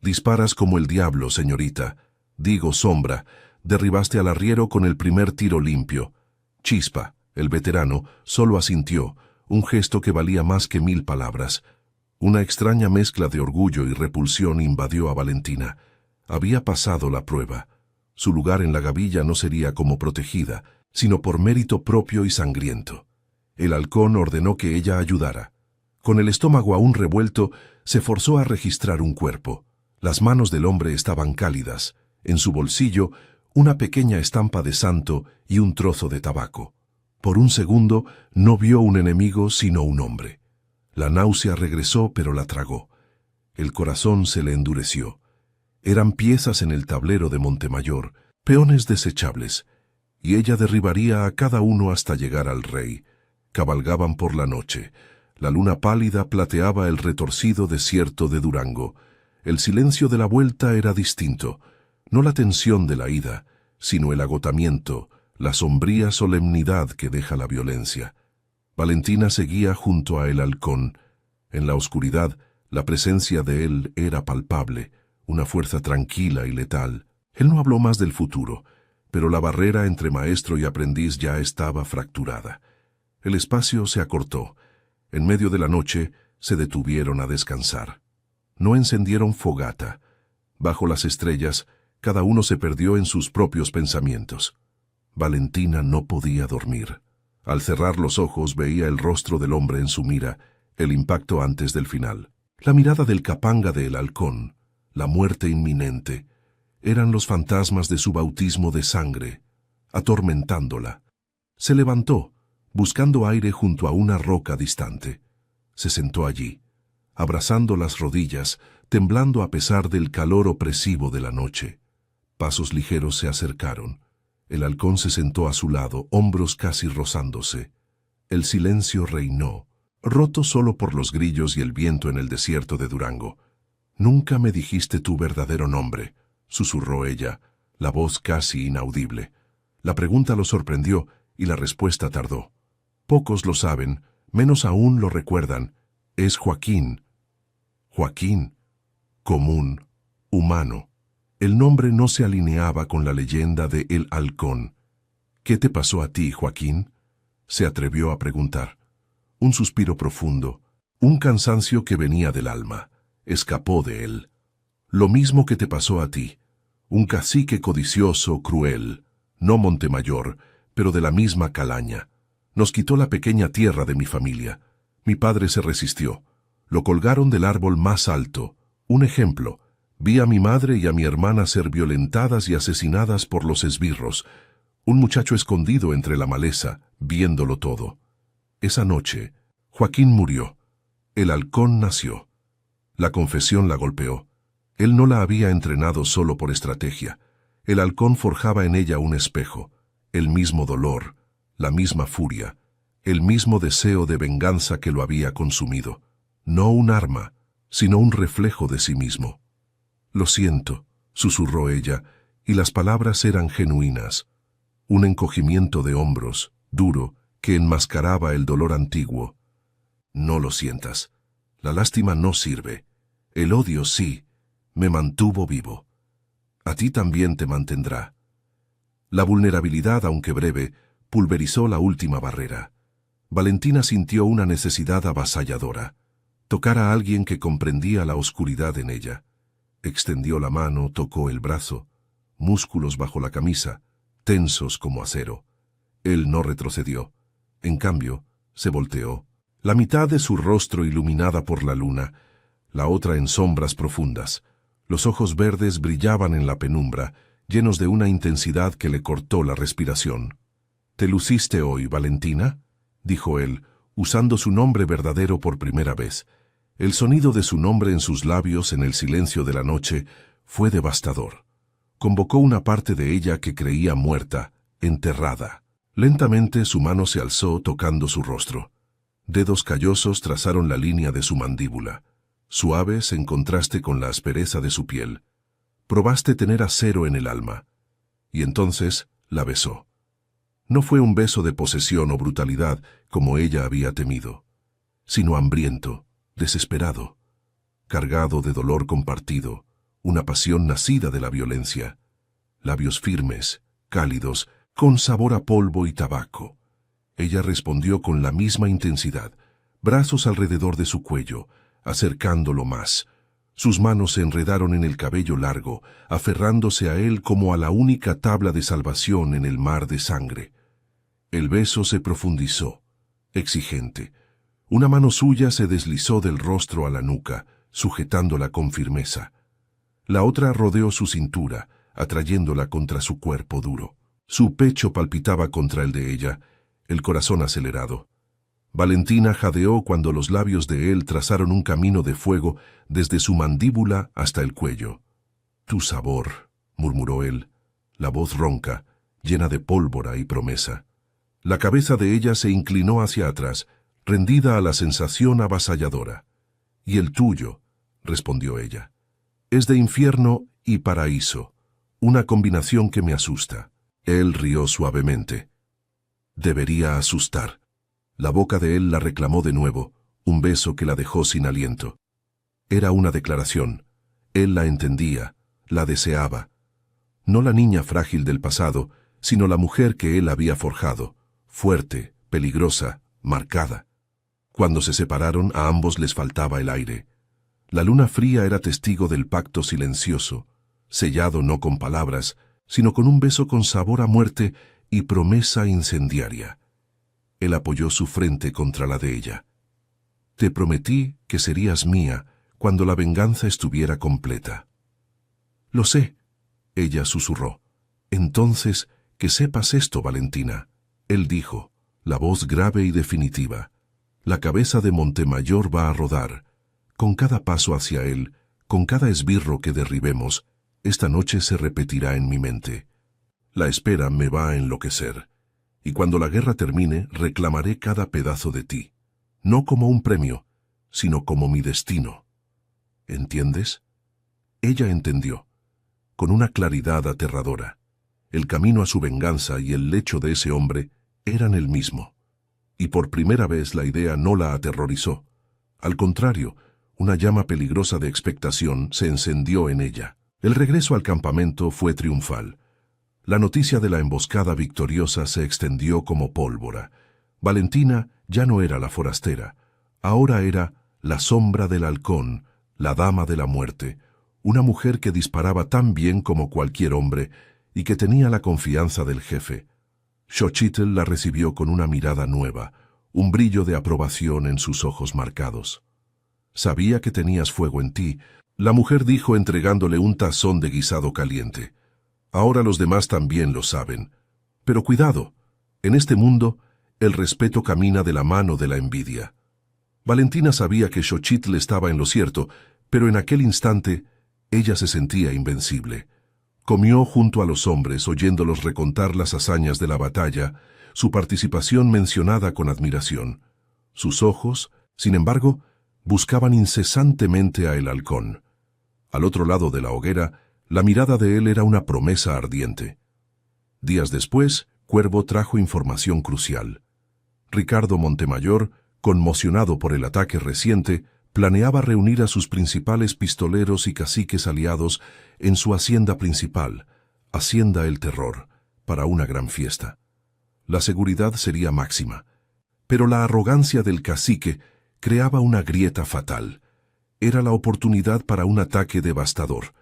[SPEAKER 1] Disparas como el diablo, señorita. Digo, Sombra, derribaste al arriero con el primer tiro limpio. Chispa, el veterano, solo asintió, un gesto que valía más que 1000 palabras. Una extraña mezcla de orgullo y repulsión invadió a Valentina. Había pasado la prueba. Su lugar en la gavilla no sería como protegida, sino por mérito propio y sangriento. El halcón ordenó que ella ayudara. Con el estómago aún revuelto, se forzó a registrar un cuerpo. Las manos del hombre estaban cálidas. En su bolsillo, una pequeña estampa de santo y un trozo de tabaco. Por un segundo, no vio un enemigo sino un hombre. La náusea regresó, pero la tragó. El corazón se le endureció. Eran piezas en el tablero de Montemayor, peones desechables, y ella derribaría a cada uno hasta llegar al rey. Cabalgaban por la noche. La luna pálida plateaba el retorcido desierto de Durango. El silencio de la vuelta era distinto. No la tensión de la ida, sino el agotamiento, la sombría solemnidad que deja la violencia. Valentina seguía junto a el halcón. En la oscuridad, la presencia de él era palpable, una fuerza tranquila y letal. Él no habló más del futuro, pero la barrera entre maestro y aprendiz ya estaba fracturada. El espacio se acortó. En medio de la noche, se detuvieron a descansar. No encendieron fogata. Bajo las estrellas, cada uno se perdió en sus propios pensamientos. Valentina no podía dormir. Al cerrar los ojos veía el rostro del hombre en su mira, el impacto antes del final. La mirada del capanga del halcón, la muerte inminente, eran los fantasmas de su bautismo de sangre, atormentándola. Se levantó, buscando aire junto a una roca distante. Se sentó allí, abrazando las rodillas, temblando a pesar del calor opresivo de la noche. Pasos ligeros se acercaron. El halcón se sentó a su lado, hombros casi rozándose. El silencio reinó, roto solo por los grillos y el viento en el desierto de Durango. «Nunca me dijiste tu verdadero nombre», susurró ella, la voz casi inaudible. La pregunta lo sorprendió y la respuesta tardó. Pocos lo saben, menos aún lo recuerdan. Es Joaquín. Joaquín. Común. Humano. El nombre no se alineaba con la leyenda de El Halcón. «¿Qué te pasó a ti, Joaquín?», se atrevió a preguntar. Un suspiro profundo, un cansancio que venía del alma, escapó de él. «Lo mismo que te pasó a ti. Un cacique codicioso, cruel, no Montemayor, pero de la misma calaña. Nos quitó la pequeña tierra de mi familia. Mi padre se resistió. Lo colgaron del árbol más alto. Un ejemplo. Vi a mi madre y a mi hermana ser violentadas y asesinadas por los esbirros. Un muchacho escondido entre la maleza, viéndolo todo. Esa noche, Joaquín murió. El halcón nació. La confesión la golpeó. Él no la había entrenado solo por estrategia. El halcón forjaba en ella un espejo. el mismo dolor, la misma furia, el mismo deseo de venganza que lo había consumido. No un arma, sino un reflejo de sí mismo. «Lo siento», susurró ella, y las palabras eran genuinas. Un encogimiento de hombros, duro, que enmascaraba el dolor antiguo. «No lo sientas. La lástima no sirve. El odio sí. Me mantuvo vivo. A ti también te mantendrá». La vulnerabilidad, aunque breve, pulverizó la última barrera. Valentina sintió una necesidad avasalladora: tocar a alguien que comprendía la oscuridad en ella. Extendió la mano, tocó el brazo, músculos bajo la camisa, tensos como acero. Él no retrocedió. En cambio, se volteó, la mitad de su rostro iluminada por la luna, la otra en sombras profundas. Los ojos verdes brillaban en la penumbra, llenos de una intensidad que le cortó la respiración. «¿Te luciste hoy, Valentina?», dijo él, usando su nombre verdadero por primera vez. El sonido de su nombre en sus labios en el silencio de la noche fue devastador. Convocó una parte de ella que creía muerta, enterrada. Lentamente su mano se alzó tocando su rostro. Dedos callosos trazaron la línea de su mandíbula, suaves en contraste con la aspereza de su piel. Probaste tener acero en el alma. Y entonces la besó. No fue un beso de posesión o brutalidad como ella había temido, sino hambriento, desesperado, cargado de dolor compartido, una pasión nacida de la violencia. Labios firmes, cálidos, con sabor a polvo y tabaco. Ella respondió con la misma intensidad, brazos alrededor de su cuello, acercándolo más. Sus manos se enredaron en el cabello largo, aferrándose a él como a la única tabla de salvación en el mar de sangre. El beso se profundizó, exigente. Una mano suya se deslizó del rostro a la nuca, sujetándola con firmeza. La otra rodeó su cintura, atrayéndola contra su cuerpo duro. Su pecho palpitaba contra el de ella, el corazón acelerado. Valentina jadeó cuando los labios de él trazaron un camino de fuego desde su mandíbula hasta el cuello. «Tu sabor», murmuró él, la voz ronca, llena de pólvora y promesa. La cabeza de ella se inclinó hacia atrás, rendida a la sensación avasalladora. «Y el tuyo», respondió ella, «es de infierno y paraíso, una combinación que me asusta». Él rió suavemente. «Debería asustar». La boca de él la reclamó de nuevo, un beso que la dejó sin aliento. Era una declaración. Él la entendía, la deseaba. No la niña frágil del pasado, sino la mujer que él había forjado, fuerte, peligrosa, marcada. Cuando se separaron, a ambos les faltaba el aire. La luna fría era testigo del pacto silencioso, sellado no con palabras, sino con un beso con sabor a muerte y promesa incendiaria. Él apoyó su frente contra la de ella. «Te prometí que serías mía cuando la venganza estuviera completa». «Lo sé», ella susurró. «Entonces, que sepas esto, Valentina», él dijo, la voz grave y definitiva. «La cabeza de Montemayor va a rodar. Con cada paso hacia él, con cada esbirro que derribemos, esta noche se repetirá en mi mente. La espera me va a enloquecer. Y cuando la guerra termine, reclamaré cada pedazo de ti. No como un premio, sino como mi destino. ¿Entiendes?» Ella entendió, con una claridad aterradora. El camino a su venganza y el lecho de ese hombre eran el mismo. Y por primera vez la idea no la aterrorizó. Al contrario, una llama peligrosa de expectación se encendió en ella. El regreso al campamento fue triunfal. La noticia de la emboscada victoriosa se extendió como pólvora. Valentina ya no era la forastera, ahora era la sombra del halcón, la dama de la muerte, una mujer que disparaba tan bien como cualquier hombre y que tenía la confianza del jefe. Xochitl la recibió con una mirada nueva, un brillo de aprobación en sus ojos marcados. «Sabía que tenías fuego en ti», la mujer dijo entregándole un tazón de guisado caliente. «Ahora los demás también lo saben. Pero cuidado, en este mundo el respeto camina de la mano de la envidia». Valentina sabía que Xochitl estaba en lo cierto, pero en aquel instante ella se sentía invencible. Comió junto a los hombres, oyéndolos recontar las hazañas de la batalla, su participación mencionada con admiración. Sus ojos, sin embargo, buscaban incesantemente a el halcón. Al otro lado de la hoguera, la mirada de él era una promesa ardiente. Días después, Cuervo trajo información crucial. Ricardo Montemayor, conmocionado por el ataque reciente, planeaba reunir a sus principales pistoleros y caciques aliados en su hacienda principal, Hacienda El Terror, para una gran fiesta. La seguridad sería máxima, pero la arrogancia del cacique creaba una grieta fatal. Era la oportunidad para un ataque devastador.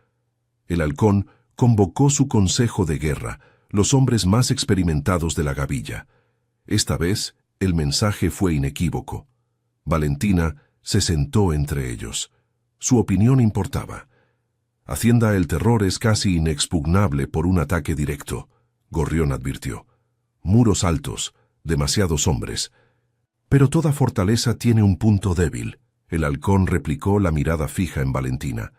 [SPEAKER 1] El halcón convocó su consejo de guerra, los hombres más experimentados de la gavilla. Esta vez, el mensaje fue inequívoco. Valentina se sentó entre ellos. Su opinión importaba. Hacienda El Terror es casi inexpugnable por un ataque directo, Gorrión advirtió. Muros altos, demasiados hombres. Pero toda fortaleza tiene un punto débil. El halcón replicó, la mirada fija en Valentina.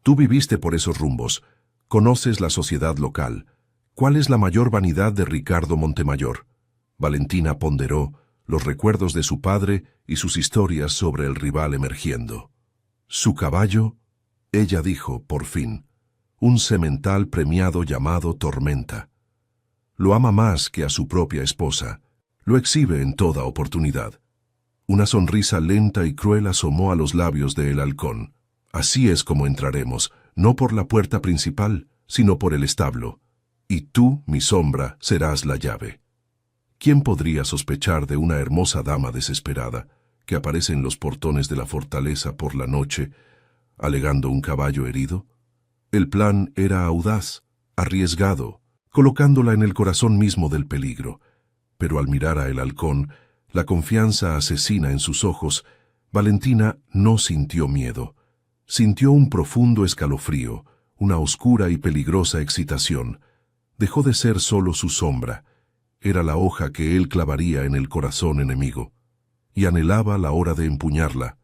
[SPEAKER 1] Tú viviste por esos rumbos. Conoces la sociedad local. ¿Cuál es la mayor vanidad de Ricardo Montemayor? Valentina ponderó los recuerdos de su padre y sus historias sobre el rival emergiendo. ¿Su caballo? Ella dijo, por fin, un semental premiado llamado Tormenta. Lo ama más que a su propia esposa. Lo exhibe en toda oportunidad. Una sonrisa lenta y cruel asomó a los labios del halcón. Así es como entraremos, no por la puerta principal, sino por el establo. Y tú, mi sombra, serás la llave. ¿Quién podría sospechar de una hermosa dama desesperada que aparece en los portones de la fortaleza por la noche, alegando un caballo herido? El plan era audaz, arriesgado, colocándola en el corazón mismo del peligro. Pero al mirar a el halcón, la confianza asesina en sus ojos, Valentina no sintió miedo. Sintió un profundo escalofrío, una oscura y peligrosa excitación. Dejó de ser solo su sombra. Era la hoja que él clavaría en el corazón enemigo. Y anhelaba la hora de empuñarla.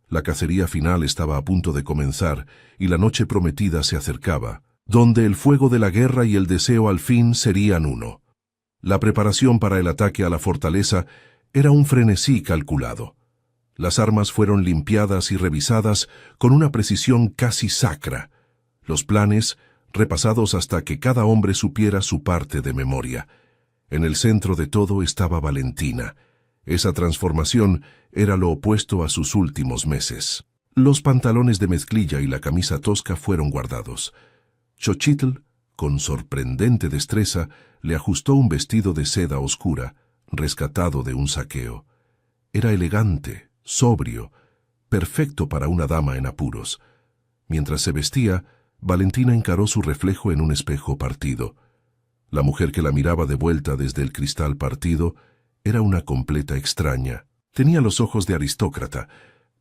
[SPEAKER 1] La cacería final estaba a punto de comenzar y la noche prometida se acercaba, donde el fuego de la guerra y el deseo al fin serían uno. La preparación para el ataque a la fortaleza era un frenesí calculado. Las armas fueron limpiadas y revisadas con una precisión casi sacra. Los planes, repasados hasta que cada hombre supiera su parte de memoria. En el centro de todo estaba Valentina. Esa transformación era lo opuesto a sus últimos meses. Los pantalones de mezclilla y la camisa tosca fueron guardados. Xochitl, con sorprendente destreza, le ajustó un vestido de seda oscura, rescatado de un saqueo. Era elegante, sobrio, perfecto para una dama en apuros. Mientras se vestía, Valentina encaró su reflejo en un espejo partido. La mujer que la miraba de vuelta desde el cristal partido era una completa extraña. Tenía los ojos de aristócrata,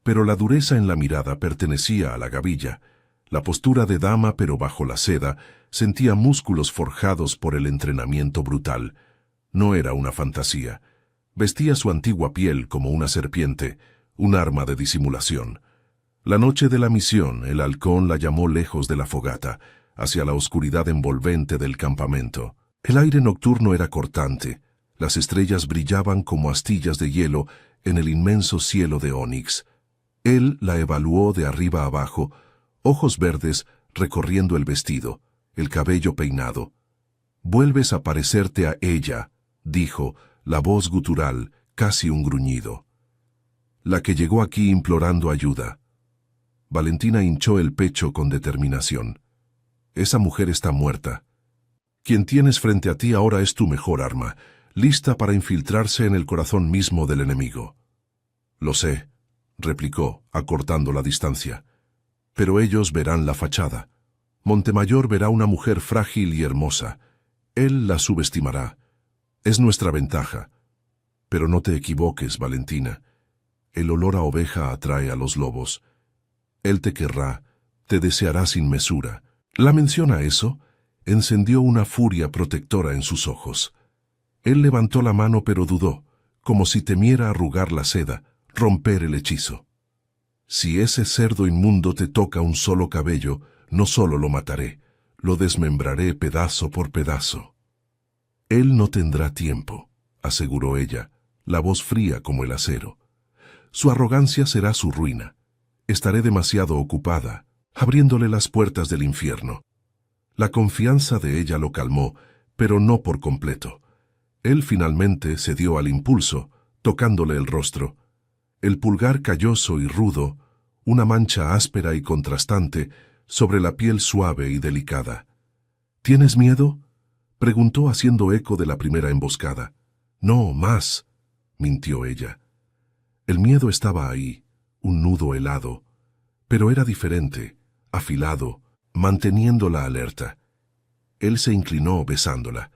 [SPEAKER 1] pero la dureza en la mirada pertenecía a la gavilla. La postura de dama, pero bajo la seda, sentía músculos forjados por el entrenamiento brutal. No era una fantasía. Vestía su antigua piel como una serpiente, un arma de disimulación. La noche de la misión, el halcón la llamó lejos de la fogata, hacia la oscuridad envolvente del campamento. El aire nocturno era cortante. Las estrellas brillaban como astillas de hielo en el inmenso cielo de ónix. Él la evaluó de arriba abajo, ojos verdes recorriendo el vestido, el cabello peinado. «Vuelves a parecerte a ella», dijo, la voz gutural, casi un gruñido. «La que llegó aquí implorando ayuda». Valentina hinchó el pecho con determinación. «Esa mujer está muerta. Quien tienes frente a ti ahora es tu mejor arma, lista para infiltrarse en el corazón mismo del enemigo». «Lo sé», replicó, acortando la distancia. «Pero ellos verán la fachada. Montemayor verá una mujer frágil y hermosa. Él la subestimará. Es nuestra ventaja. Pero no te equivoques, Valentina. El olor a oveja atrae a los lobos. Él te querrá, te deseará sin mesura». La mención a eso encendió una furia protectora en sus ojos. Él levantó la mano pero dudó, como si temiera arrugar la seda, romper el hechizo. «Si ese cerdo inmundo te toca un solo cabello, no solo lo mataré, lo desmembraré pedazo por pedazo. Él no tendrá tiempo, aseguró ella, la voz fría como el acero. Su arrogancia será su ruina. Estaré demasiado ocupada, abriéndole las puertas del infierno. La confianza de ella lo calmó, pero no por completo. Él finalmente cedió al impulso, tocándole el rostro. El pulgar calloso y rudo, una mancha áspera y contrastante sobre la piel suave y delicada. ¿Tienes miedo?, preguntó haciendo eco de la primera emboscada. No, más, mintió ella. El miedo estaba ahí, un nudo helado, pero era diferente, afilado, manteniéndola alerta. Él se inclinó besándola.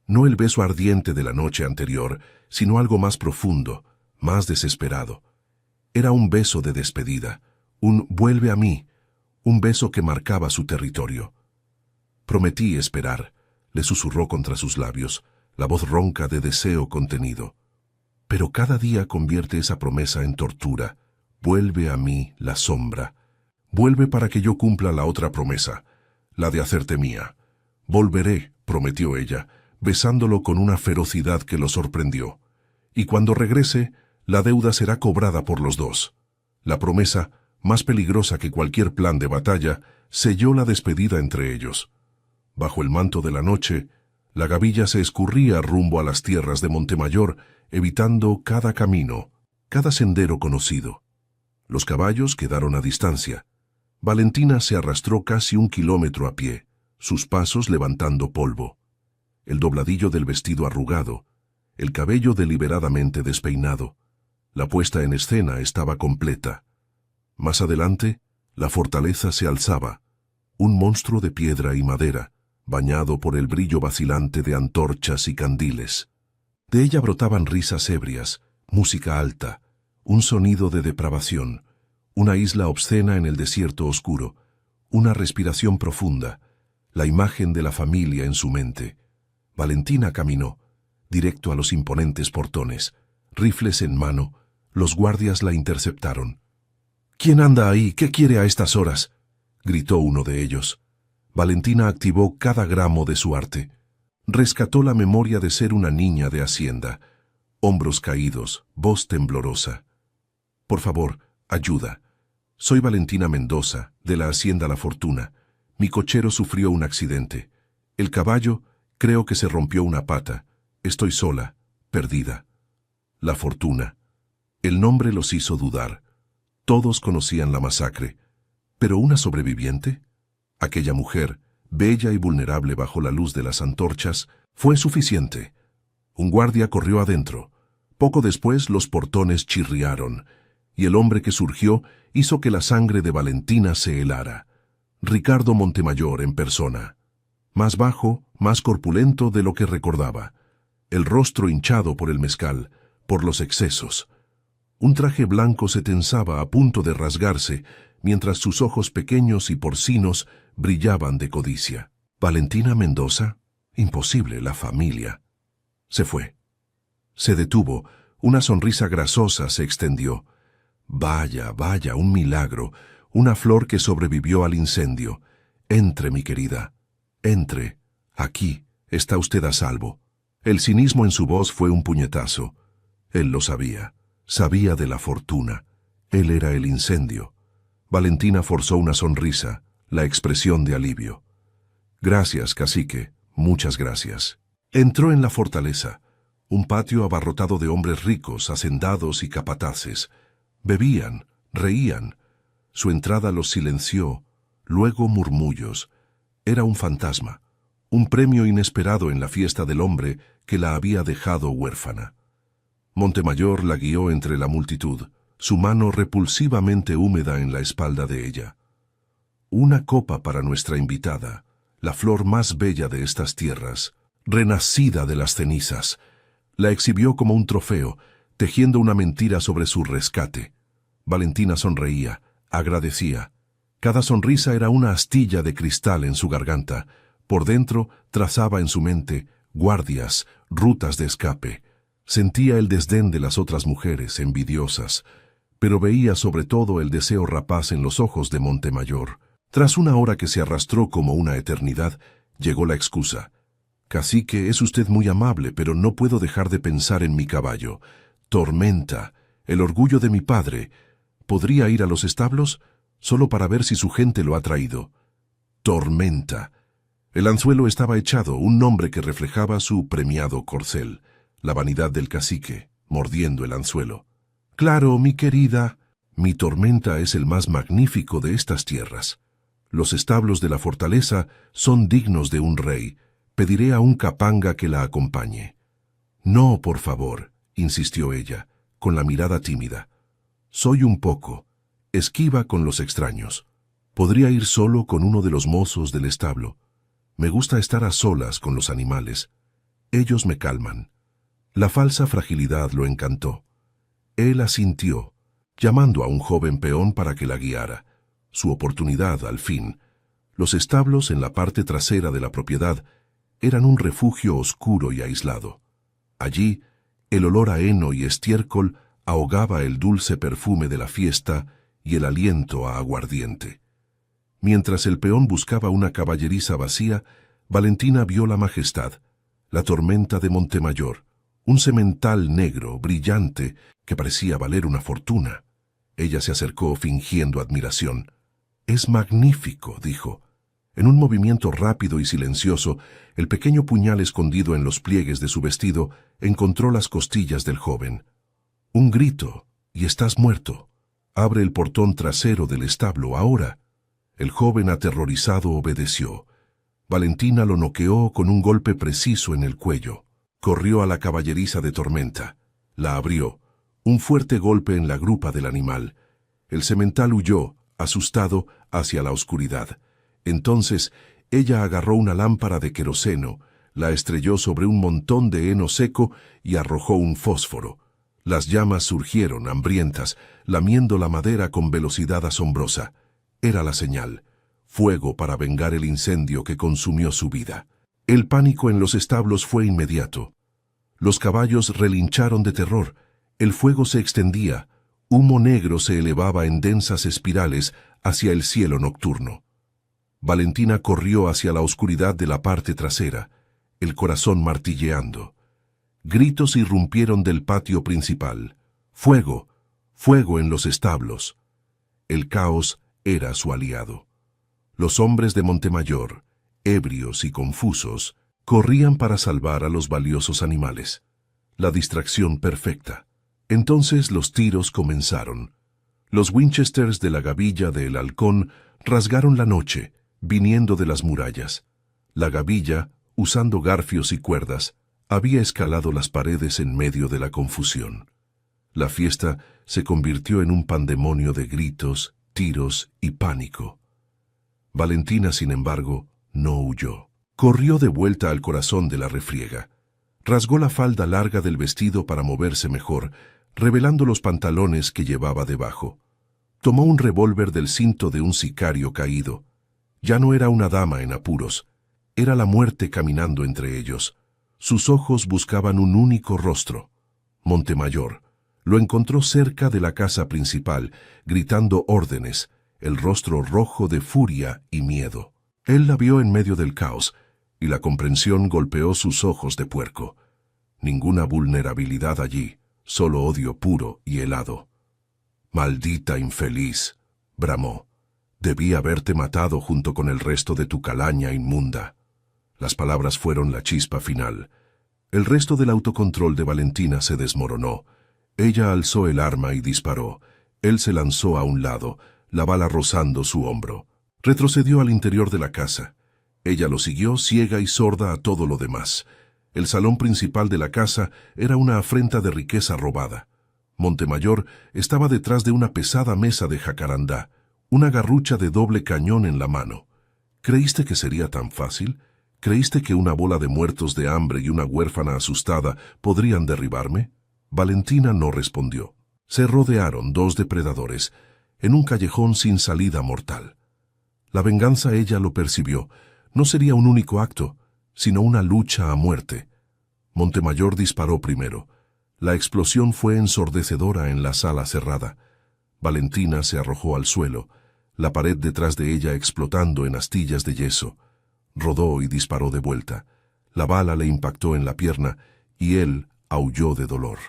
[SPEAKER 1] No el beso ardiente de la noche anterior, sino algo más profundo, más desesperado. Era un beso de despedida, un «vuelve a mí», un beso que marcaba su territorio. Prometí esperar, le susurró contra sus labios, la voz ronca de deseo contenido. Pero cada día convierte esa promesa en tortura. Vuelve a mí la sombra. Vuelve para que yo cumpla la otra promesa, la de hacerte mía. Volveré, prometió ella, besándolo con una ferocidad que lo sorprendió. Y cuando regrese, la deuda será cobrada por los dos. La promesa, más peligrosa que cualquier plan de batalla, selló la despedida entre ellos. Bajo el manto de la noche, la gavilla se escurría rumbo a las tierras de Montemayor, evitando cada camino, cada sendero conocido. Los caballos quedaron a distancia. Valentina se arrastró casi 1 kilómetro a pie, sus pasos levantando polvo. El dobladillo del vestido arrugado, el cabello deliberadamente despeinado. La puesta en escena estaba completa. Más adelante, la fortaleza se alzaba, un monstruo de piedra y madera, bañado por el brillo vacilante de antorchas y candiles. De ella brotaban risas ebrias, música alta, un sonido de depravación, una isla obscena en el desierto oscuro, una respiración profunda, la imagen de la familia en su mente. Valentina caminó, directo a los imponentes portones, rifles en mano. Los guardias la interceptaron. «¿Quién anda ahí? ¿Qué quiere a estas horas?», gritó uno de ellos. Valentina activó cada gramo de su arte. Rescató la memoria de ser una niña de hacienda. Hombros caídos, voz temblorosa. «Por favor, ayuda. Soy Valentina Mendoza, de la hacienda La Fortuna. Mi cochero sufrió un accidente. El caballo, creo que se rompió una pata. Estoy sola, perdida». La Fortuna. El nombre los hizo dudar. Todos conocían la masacre. ¿Pero una sobreviviente? Aquella mujer, bella y vulnerable bajo la luz de las antorchas, fue suficiente. Un guardia corrió adentro. Poco después los portones chirriaron, y el hombre que surgió hizo que la sangre de Valentina se helara. Ricardo Montemayor en persona. Más bajo, más corpulento de lo que recordaba. El rostro hinchado por el mezcal, por los excesos. Un traje blanco se tensaba a punto de rasgarse, mientras sus ojos pequeños y porcinos brillaban de codicia. ¿Valentina Mendoza? Imposible, la familia. Se fue. Se detuvo, una sonrisa grasosa se extendió. Vaya, vaya, un milagro, una flor que sobrevivió al incendio. Entre, mi querida, entre. Aquí está usted a salvo. El cinismo en su voz fue un puñetazo. Él lo sabía. Sabía de La Fortuna. Él era el incendio. Valentina forzó una sonrisa, la expresión de alivio. Gracias, cacique, muchas gracias. Entró en la fortaleza, un patio abarrotado de hombres ricos, hacendados y capataces. Bebían, reían. Su entrada los silenció, luego murmullos. Era un fantasma, un premio inesperado en la fiesta del hombre que la había dejado huérfana. Montemayor la guió entre la multitud, su mano repulsivamente húmeda en la espalda de ella. Una copa para nuestra invitada, la flor más bella de estas tierras, renacida de las cenizas. La exhibió como un trofeo, tejiendo una mentira sobre su rescate. Valentina sonreía, agradecía. Cada sonrisa era una astilla de cristal en su garganta. Por dentro trazaba en su mente guardias, rutas de escape. Sentía el desdén de las otras mujeres, envidiosas, pero veía sobre todo el deseo rapaz en los ojos de Montemayor. Tras una hora que se arrastró como una eternidad, llegó la excusa. «Cacique, es usted muy amable, pero no puedo dejar de pensar en mi caballo. Tormenta, el orgullo de mi padre. ¿Podría ir a los establos? Solo para ver si su gente lo ha traído». Tormenta. El anzuelo estaba echado, un nombre que reflejaba su premiado corcel, la vanidad del cacique, mordiendo el anzuelo. «Claro, mi querida, mi Tormenta es el más magnífico de estas tierras. Los establos de la fortaleza son dignos de un rey. Pediré a un capanga que la acompañe». «No, por favor», insistió ella, con la mirada tímida. «Soy un poco. Esquiva con los extraños. Podría ir solo con uno de los mozos del establo. Me gusta estar a solas con los animales. Ellos me calman». La falsa fragilidad lo encantó. Él asintió, llamando a un joven peón para que la guiara. Su oportunidad, al fin. Los establos en la parte trasera de la propiedad eran un refugio oscuro y aislado. Allí, el olor a heno y estiércol ahogaba el dulce perfume de la fiesta y el aliento a aguardiente. Mientras el peón buscaba una caballeriza vacía, Valentina vio la majestad, la Tormenta de Montemayor, un semental negro, brillante, que parecía valer una fortuna. Ella se acercó fingiendo admiración. «Es magnífico», dijo. En un movimiento rápido y silencioso, el pequeño puñal escondido en los pliegues de su vestido encontró las costillas del joven. «Un grito, y estás muerto. Abre el portón trasero del establo ahora». El joven aterrorizado obedeció. Valentina lo noqueó con un golpe preciso en el cuello. Corrió a la caballeriza de Tormenta. La abrió. Un fuerte golpe en la grupa del animal. El semental huyó, asustado, hacia la oscuridad. Entonces, ella agarró una lámpara de queroseno, la estrelló sobre un montón de heno seco y arrojó un fósforo. Las llamas surgieron, hambrientas, lamiendo la madera con velocidad asombrosa. Era la señal. Fuego para vengar el incendio que consumió su vida. El pánico en los establos fue inmediato. Los caballos relincharon de terror. El fuego se extendía. Humo negro se elevaba en densas espirales hacia el cielo nocturno. Valentina corrió hacia la oscuridad de la parte trasera, el corazón martilleando. Gritos irrumpieron del patio principal. «¡Fuego! ¡Fuego en los establos!». El caos era su aliado. Los hombres de Montemayor, ebrios y confusos, corrían para salvar a los valiosos animales. La distracción perfecta. Entonces los tiros comenzaron. Los Winchesters de la gavilla del halcón rasgaron la noche, viniendo de las murallas. La gavilla, usando garfios y cuerdas, había escalado las paredes en medio de la confusión. La fiesta se convirtió en un pandemonio de gritos, tiros y pánico. Valentina, sin embargo, no huyó. Corrió de vuelta al corazón de la refriega. Rasgó la falda larga del vestido para moverse mejor, revelando los pantalones que llevaba debajo. Tomó un revólver del cinto de un sicario caído. Ya no era una dama en apuros, era la muerte caminando entre ellos. Sus ojos buscaban un único rostro. Montemayor. Lo encontró cerca de la casa principal, gritando órdenes, el rostro rojo de furia y miedo. Él la vio en medio del caos, y la comprensión golpeó sus ojos de puerco. Ninguna vulnerabilidad allí, solo odio puro y helado. «Maldita infeliz», bramó. «Debí haberte matado junto con el resto de tu calaña inmunda». Las palabras fueron la chispa final. El resto del autocontrol de Valentina se desmoronó. Ella alzó el arma y disparó. Él se lanzó a un lado, la bala rozando su hombro. Retrocedió al interior de la casa. Ella lo siguió, ciega y sorda a todo lo demás. El salón principal de la casa era una afrenta de riqueza robada. Montemayor estaba detrás de una pesada mesa de jacarandá, una garrucha de doble cañón en la mano. ¿Creíste que sería tan fácil? ¿Creíste que una bola de muertos de hambre y una huérfana asustada podrían derribarme? Valentina no respondió. Se rodearon dos depredadores, en un callejón sin salida mortal. La venganza, ella lo percibió, no sería un único acto, sino una lucha a muerte. Montemayor disparó primero. La explosión fue ensordecedora en la sala cerrada. Valentina se arrojó al suelo. la pared detrás de ella explotando en astillas de yeso. Rodó y disparó de vuelta. La bala le impactó en la pierna y él aulló de dolor.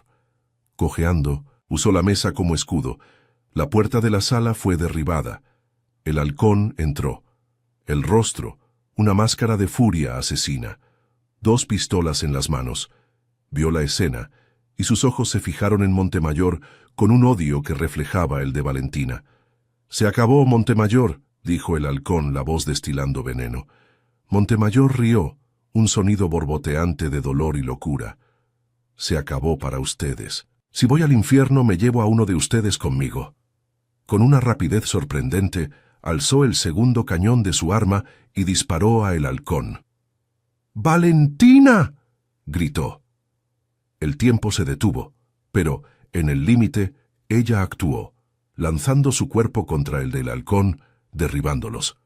[SPEAKER 1] Cojeando, usó la mesa como escudo. La puerta de la sala fue derribada. El halcón entró. El rostro, una máscara de furia asesina. 2 pistolas en las manos. Vio la escena y sus ojos se fijaron en Montemayor con un odio que reflejaba el de Valentina. «Se acabó, Montemayor», dijo el halcón, la voz destilando veneno. Montemayor rió, un sonido borboteante de dolor y locura. «Se acabó para ustedes. Si voy al infierno, me llevo a uno de ustedes conmigo». Con una rapidez sorprendente, alzó el segundo cañón de su arma y disparó a el halcón. «¡Valentina!», gritó. El tiempo se detuvo, pero, en el límite, ella actuó, lanzando su cuerpo contra el del halcón, derribándolos.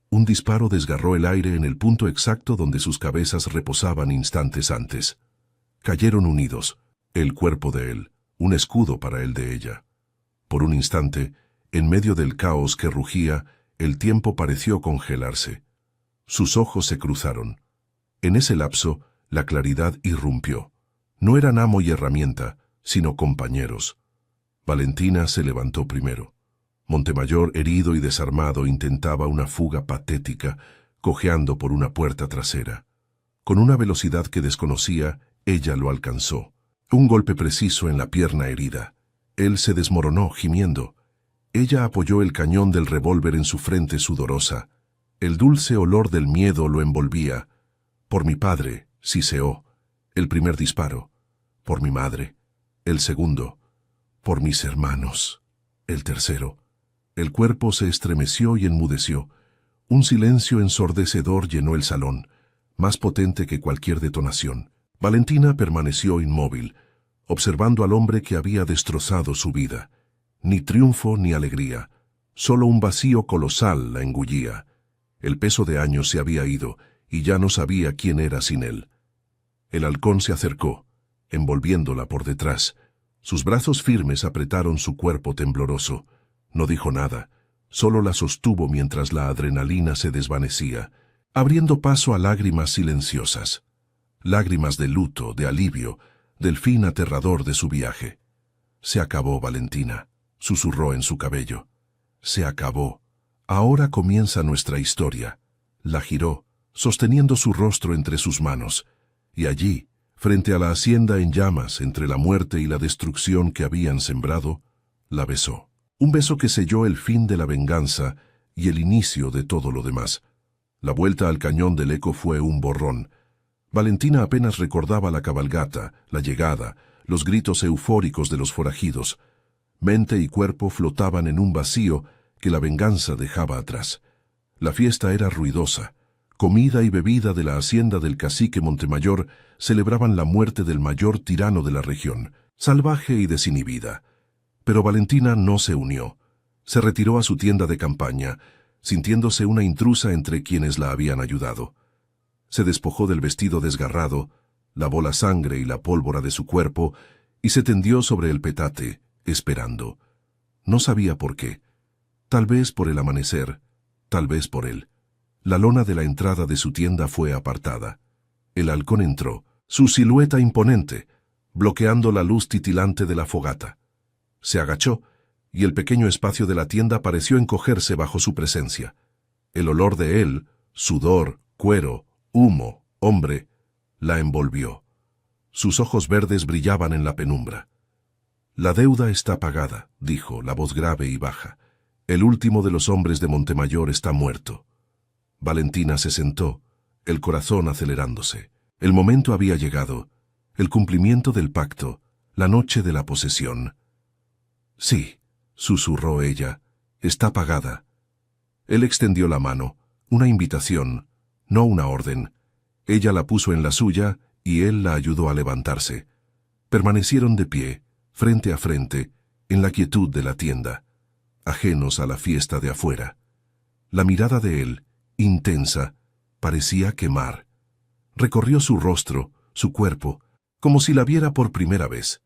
[SPEAKER 1] Un disparo desgarró el aire en el punto exacto donde sus cabezas reposaban instantes antes. Cayeron unidos, el cuerpo de él, un escudo para el de ella. Por un instante, en medio del caos que rugía, el tiempo pareció congelarse. Sus ojos se cruzaron. En ese lapso, la claridad irrumpió. No eran amo y herramienta, sino compañeros. Valentina se levantó primero. Montemayor, herido y desarmado, intentaba una fuga patética, cojeando por una puerta trasera. Con una velocidad que desconocía, ella lo alcanzó. Un golpe preciso en la pierna herida. Él se desmoronó, gimiendo. Ella apoyó el cañón del revólver en su frente sudorosa. El dulce olor del miedo lo envolvía. «Por mi padre», siseó. El primer disparo. «Por mi madre». El segundo. «Por mis hermanos». El tercero. El cuerpo se estremeció y enmudeció. Un silencio ensordecedor llenó el salón, más potente que cualquier detonación. Valentina permaneció inmóvil, observando al hombre que había destrozado su vida. Ni triunfo ni alegría, solo un vacío colosal la engullía. El peso de años se había ido, y ya no sabía quién era sin él. El halcón se acercó, envolviéndola por detrás. Sus brazos firmes apretaron su cuerpo tembloroso. No dijo nada, solo la sostuvo mientras la adrenalina se desvanecía, abriendo paso a lágrimas silenciosas. Lágrimas de luto, de alivio, del fin aterrador de su viaje. «Se acabó, Valentina», susurró en su cabello. «Se acabó. Ahora comienza nuestra historia». La giró, sosteniendo su rostro entre sus manos, y allí, frente a la hacienda en llamas, entre la muerte y la destrucción que habían sembrado, la besó. Un beso que selló el fin de la venganza y el inicio de todo lo demás. La vuelta al cañón del eco fue un borrón. Valentina apenas recordaba la cabalgata, la llegada, los gritos eufóricos de los forajidos. Mente y cuerpo flotaban en un vacío que la venganza dejaba atrás. La fiesta era ruidosa. Comida y bebida de la hacienda del cacique Montemayor celebraban la muerte del mayor tirano de la región, salvaje y desinhibida. Pero Valentina no se unió. Se retiró a su tienda de campaña, sintiéndose una intrusa entre quienes la habían ayudado. Se despojó del vestido desgarrado, lavó la sangre y la pólvora de su cuerpo y se tendió sobre el petate, esperando. No sabía por qué. Tal vez por el amanecer, tal vez por él. La lona de la entrada de su tienda fue apartada. El halcón entró, su silueta imponente, bloqueando la luz titilante de la fogata. Se agachó, y el pequeño espacio de la tienda pareció encogerse bajo su presencia. El olor de él, sudor, cuero, humo, hombre, la envolvió. Sus ojos verdes brillaban en la penumbra. «La deuda está pagada», dijo, la voz grave y baja. «El último de los hombres de Montemayor está muerto». Valentina se sentó, el corazón acelerándose. El momento había llegado, el cumplimiento del pacto, la noche de la posesión. «Sí», susurró ella, «está pagada». Él extendió la mano, una invitación, no una orden. Ella la puso en la suya y él la ayudó a levantarse. Permanecieron de pie, frente a frente, en la quietud de la tienda, ajenos a la fiesta de afuera. La mirada de él, intensa, parecía quemar. Recorrió su rostro, su cuerpo, como si la viera por primera vez.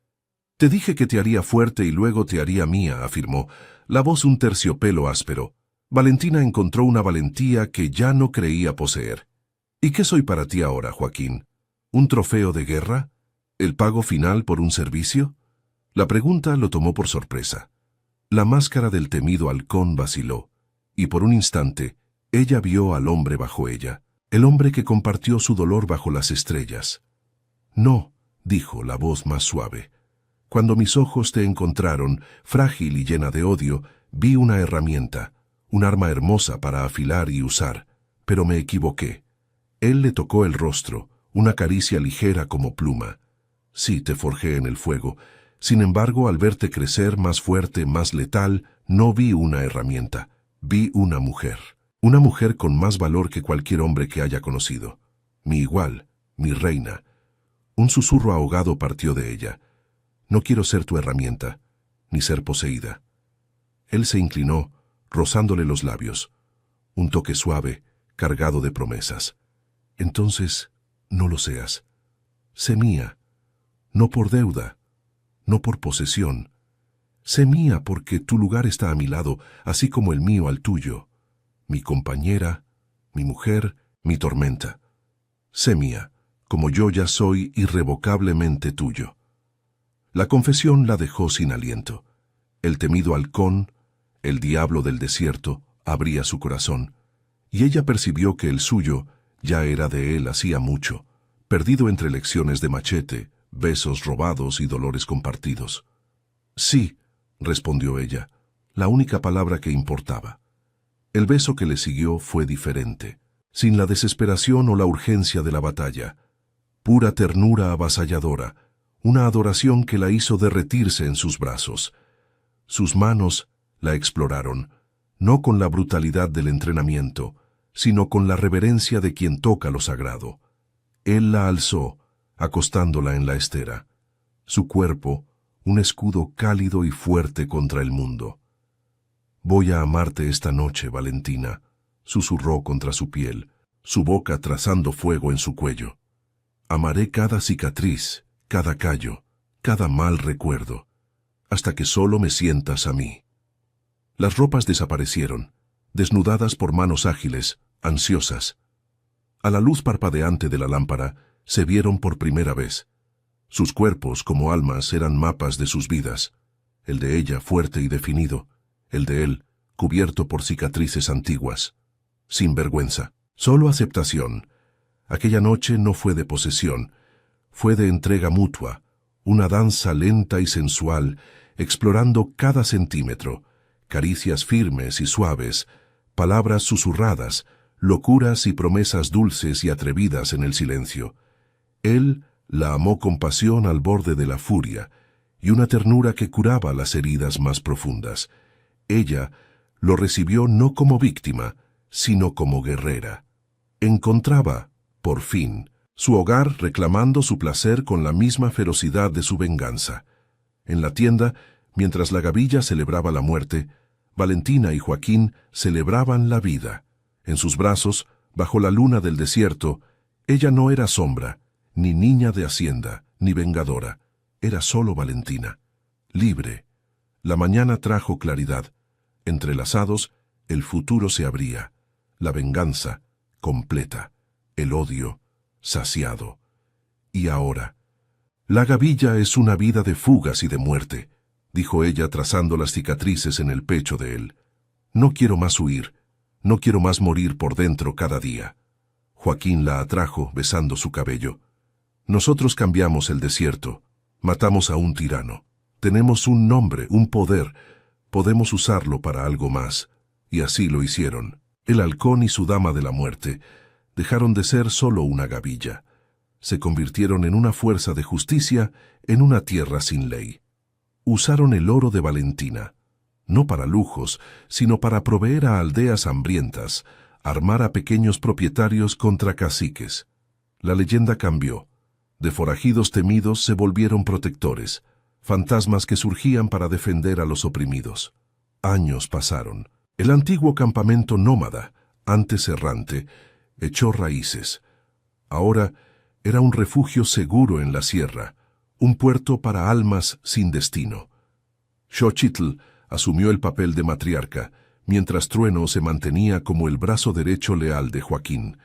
[SPEAKER 1] «Te dije que te haría fuerte y luego te haría mía», afirmó, la voz un terciopelo áspero. Valentina encontró una valentía que ya no creía poseer. ¿Y qué soy para ti ahora, Joaquín? ¿Un trofeo de guerra? ¿El pago final por un servicio? La pregunta lo tomó por sorpresa. La máscara del temido halcón vaciló, y por un instante ella vio al hombre bajo ella, el hombre que compartió su dolor bajo las estrellas. No, dijo la voz más suave. Cuando mis ojos te encontraron, frágil y llena de odio, vi una herramienta, un arma hermosa para afilar y usar, pero me equivoqué. Él le tocó el rostro, una caricia ligera como pluma. Sí, te forjé en el fuego. Sin embargo, al verte crecer más fuerte, más letal, no vi una herramienta. Vi una mujer con más valor que cualquier hombre que haya conocido. Mi igual, mi reina. Un susurro ahogado partió de ella. No quiero ser tu herramienta, ni ser poseída. Él se inclinó, rozándole los labios. Un toque suave, cargado de promesas. Entonces, no lo seas. Sé mía, no por deuda, no por posesión. Sé mía porque tu lugar está a mi lado, así como el mío al tuyo. Mi compañera, mi mujer, mi tormenta. Sé mía, como yo ya soy irrevocablemente tuyo. La confesión la dejó sin aliento. El temido halcón, el diablo del desierto, abría su corazón, y ella percibió que el suyo ya era de él hacía mucho, perdido entre lecciones de machete, besos robados y dolores compartidos. Sí, respondió ella, la única palabra que importaba. El beso que le siguió fue diferente, sin la desesperación o la urgencia de la batalla. Pura ternura avasalladora, una adoración que la hizo derretirse en sus brazos. Sus manos la exploraron, no con la brutalidad del entrenamiento, sino con la reverencia de quien toca lo sagrado. Él la alzó, acostándola en la estera. Su cuerpo, un escudo cálido y fuerte contra el mundo. «Voy a amarte esta noche, Valentina», susurró contra su piel, su boca trazando fuego en su cuello. «Amaré cada cicatriz, cada callo, cada mal recuerdo, hasta que solo me sientas a mí». Las ropas desaparecieron, desnudadas por manos ágiles, ansiosas. A la luz parpadeante de la lámpara, se vieron por primera vez. Sus cuerpos, como almas, eran mapas de sus vidas. El de ella fuerte y definido, el de él cubierto por cicatrices antiguas. Sin vergüenza, solo aceptación. Aquella noche no fue de posesión, fue de entrega mutua, una danza lenta y sensual, explorando cada centímetro, caricias firmes y suaves, palabras susurradas, locuras y promesas dulces y atrevidas en el silencio. Él la amó con pasión al borde de la furia, y una ternura que curaba las heridas más profundas. Ella lo recibió no como víctima, sino como guerrera. Encontraba, por fin, su hogar reclamando su placer con la misma ferocidad de su venganza. En la tienda, mientras la gavilla celebraba la muerte, Valentina y Joaquín celebraban la vida. En sus brazos, bajo la luna del desierto, ella no era sombra, ni niña de hacienda, ni vengadora. Era solo Valentina, libre. La mañana trajo claridad. Entrelazados, el futuro se abría. La venganza, completa. El odio, saciado. Y ahora, la gavilla es una vida de fugas y de muerte, dijo ella trazando las cicatrices en el pecho de él. No quiero más huir, no quiero más morir por dentro cada día. Joaquín la atrajo, besando su cabello. Nosotros cambiamos el desierto, matamos a un tirano. Tenemos un nombre, un poder, podemos usarlo para algo más. Y así lo hicieron. El halcón y su dama de la muerte dejaron de ser solo una gavilla. Se convirtieron en una fuerza de justicia en una tierra sin ley. Usaron el oro de Valentina, no para lujos, sino para proveer a aldeas hambrientas, armar a pequeños propietarios contra caciques. La leyenda cambió. De forajidos temidos se volvieron protectores, fantasmas que surgían para defender a los oprimidos. Años pasaron. El antiguo campamento nómada, antes errante, echó raíces. Ahora era un refugio seguro en la sierra, un puerto para almas sin destino. Xochitl asumió el papel de matriarca, mientras Trueno se mantenía como el brazo derecho leal de Joaquín.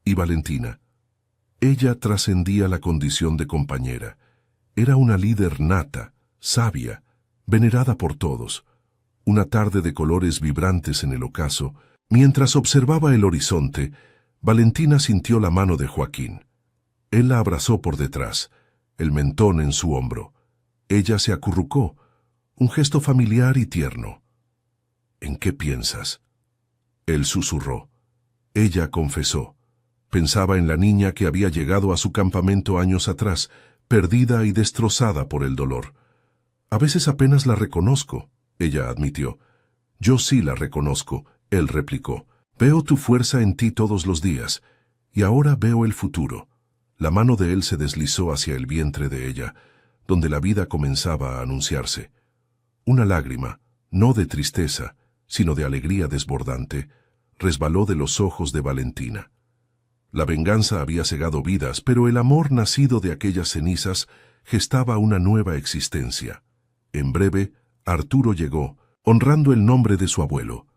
[SPEAKER 1] Y Valentina. Ella trascendía la condición de compañera. Era una líder nata, sabia, venerada por todos. Una tarde de colores vibrantes en el ocaso, mientras observaba el horizonte, Valentina sintió la mano de Joaquín. Él la abrazó por detrás, el mentón en su hombro. Ella se acurrucó, un gesto familiar y tierno. ¿En qué piensas? Él susurró. Ella confesó. Pensaba en la niña que había llegado a su campamento años atrás, perdida y destrozada por el dolor. A veces apenas la reconozco, ella admitió. Yo sí la reconozco, él replicó. Veo tu fuerza en ti todos los días, y ahora veo el futuro. La mano de él se deslizó hacia el vientre de ella, donde la vida comenzaba a anunciarse. Una lágrima, no de tristeza, sino de alegría desbordante, resbaló de los ojos de Valentina. La venganza había cegado vidas, pero el amor nacido de aquellas cenizas gestaba una nueva existencia. En breve, Arturo llegó, honrando el nombre de su abuelo.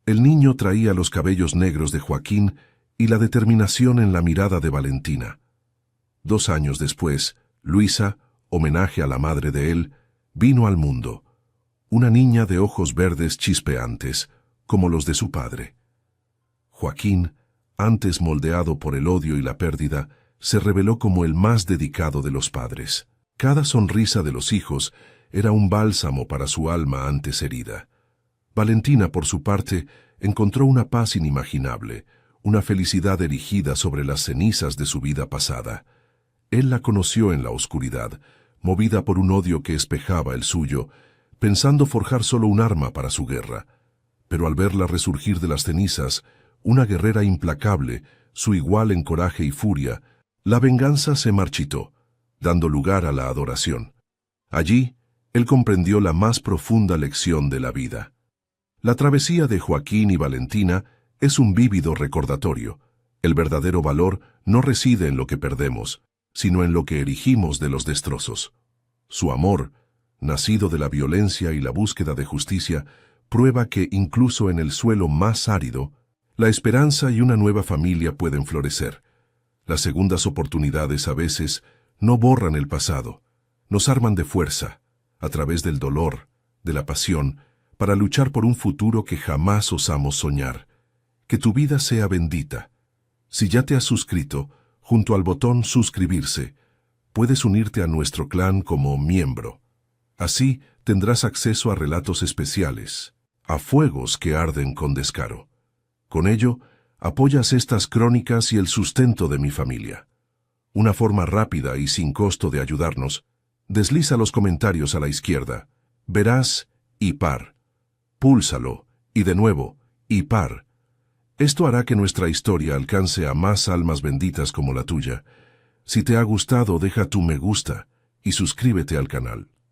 [SPEAKER 1] El niño traía los cabellos negros de Joaquín y la determinación en la mirada de Valentina. 2 años después, Luisa, homenaje a la madre de él, vino al mundo. Una niña de ojos verdes chispeantes, como los de su padre. Joaquín, antes moldeado por el odio y la pérdida, se reveló como el más dedicado de los padres. Cada sonrisa de los hijos era un bálsamo para su alma antes herida. Valentina, por su parte, encontró una paz inimaginable, una felicidad erigida sobre las cenizas de su vida pasada. Él la conoció en la oscuridad, movida por un odio que espejaba el suyo, pensando forjar solo un arma para su guerra. Pero al verla resurgir de las cenizas, una guerrera implacable, su igual en coraje y furia, la venganza se marchitó, dando lugar a la adoración. Allí, él comprendió la más profunda lección de la vida. La travesía de Joaquín y Valentina es un vívido recordatorio. El verdadero valor no reside en lo que perdemos, sino en lo que erigimos de los destrozos. Su amor, nacido de la violencia y la búsqueda de justicia, prueba que incluso en el suelo más árido, la esperanza y una nueva familia pueden florecer. Las segundas oportunidades a veces no borran el pasado, nos arman de fuerza, a través del dolor, de la pasión, para luchar por un futuro que jamás osamos soñar. Que tu vida sea bendita. Si ya te has suscrito, junto al botón suscribirse, puedes unirte a nuestro clan como miembro. Así tendrás acceso a relatos especiales, a fuegos que arden con descaro. Con ello, apoyas estas crónicas y el sustento de mi familia. Una forma rápida y sin costo de ayudarnos, desliza los comentarios a la izquierda. Verás y par. Púlsalo, y de nuevo, y par. Esto hará que nuestra historia alcance a más almas benditas como la tuya. Si te ha gustado, deja tu me gusta y suscríbete al canal.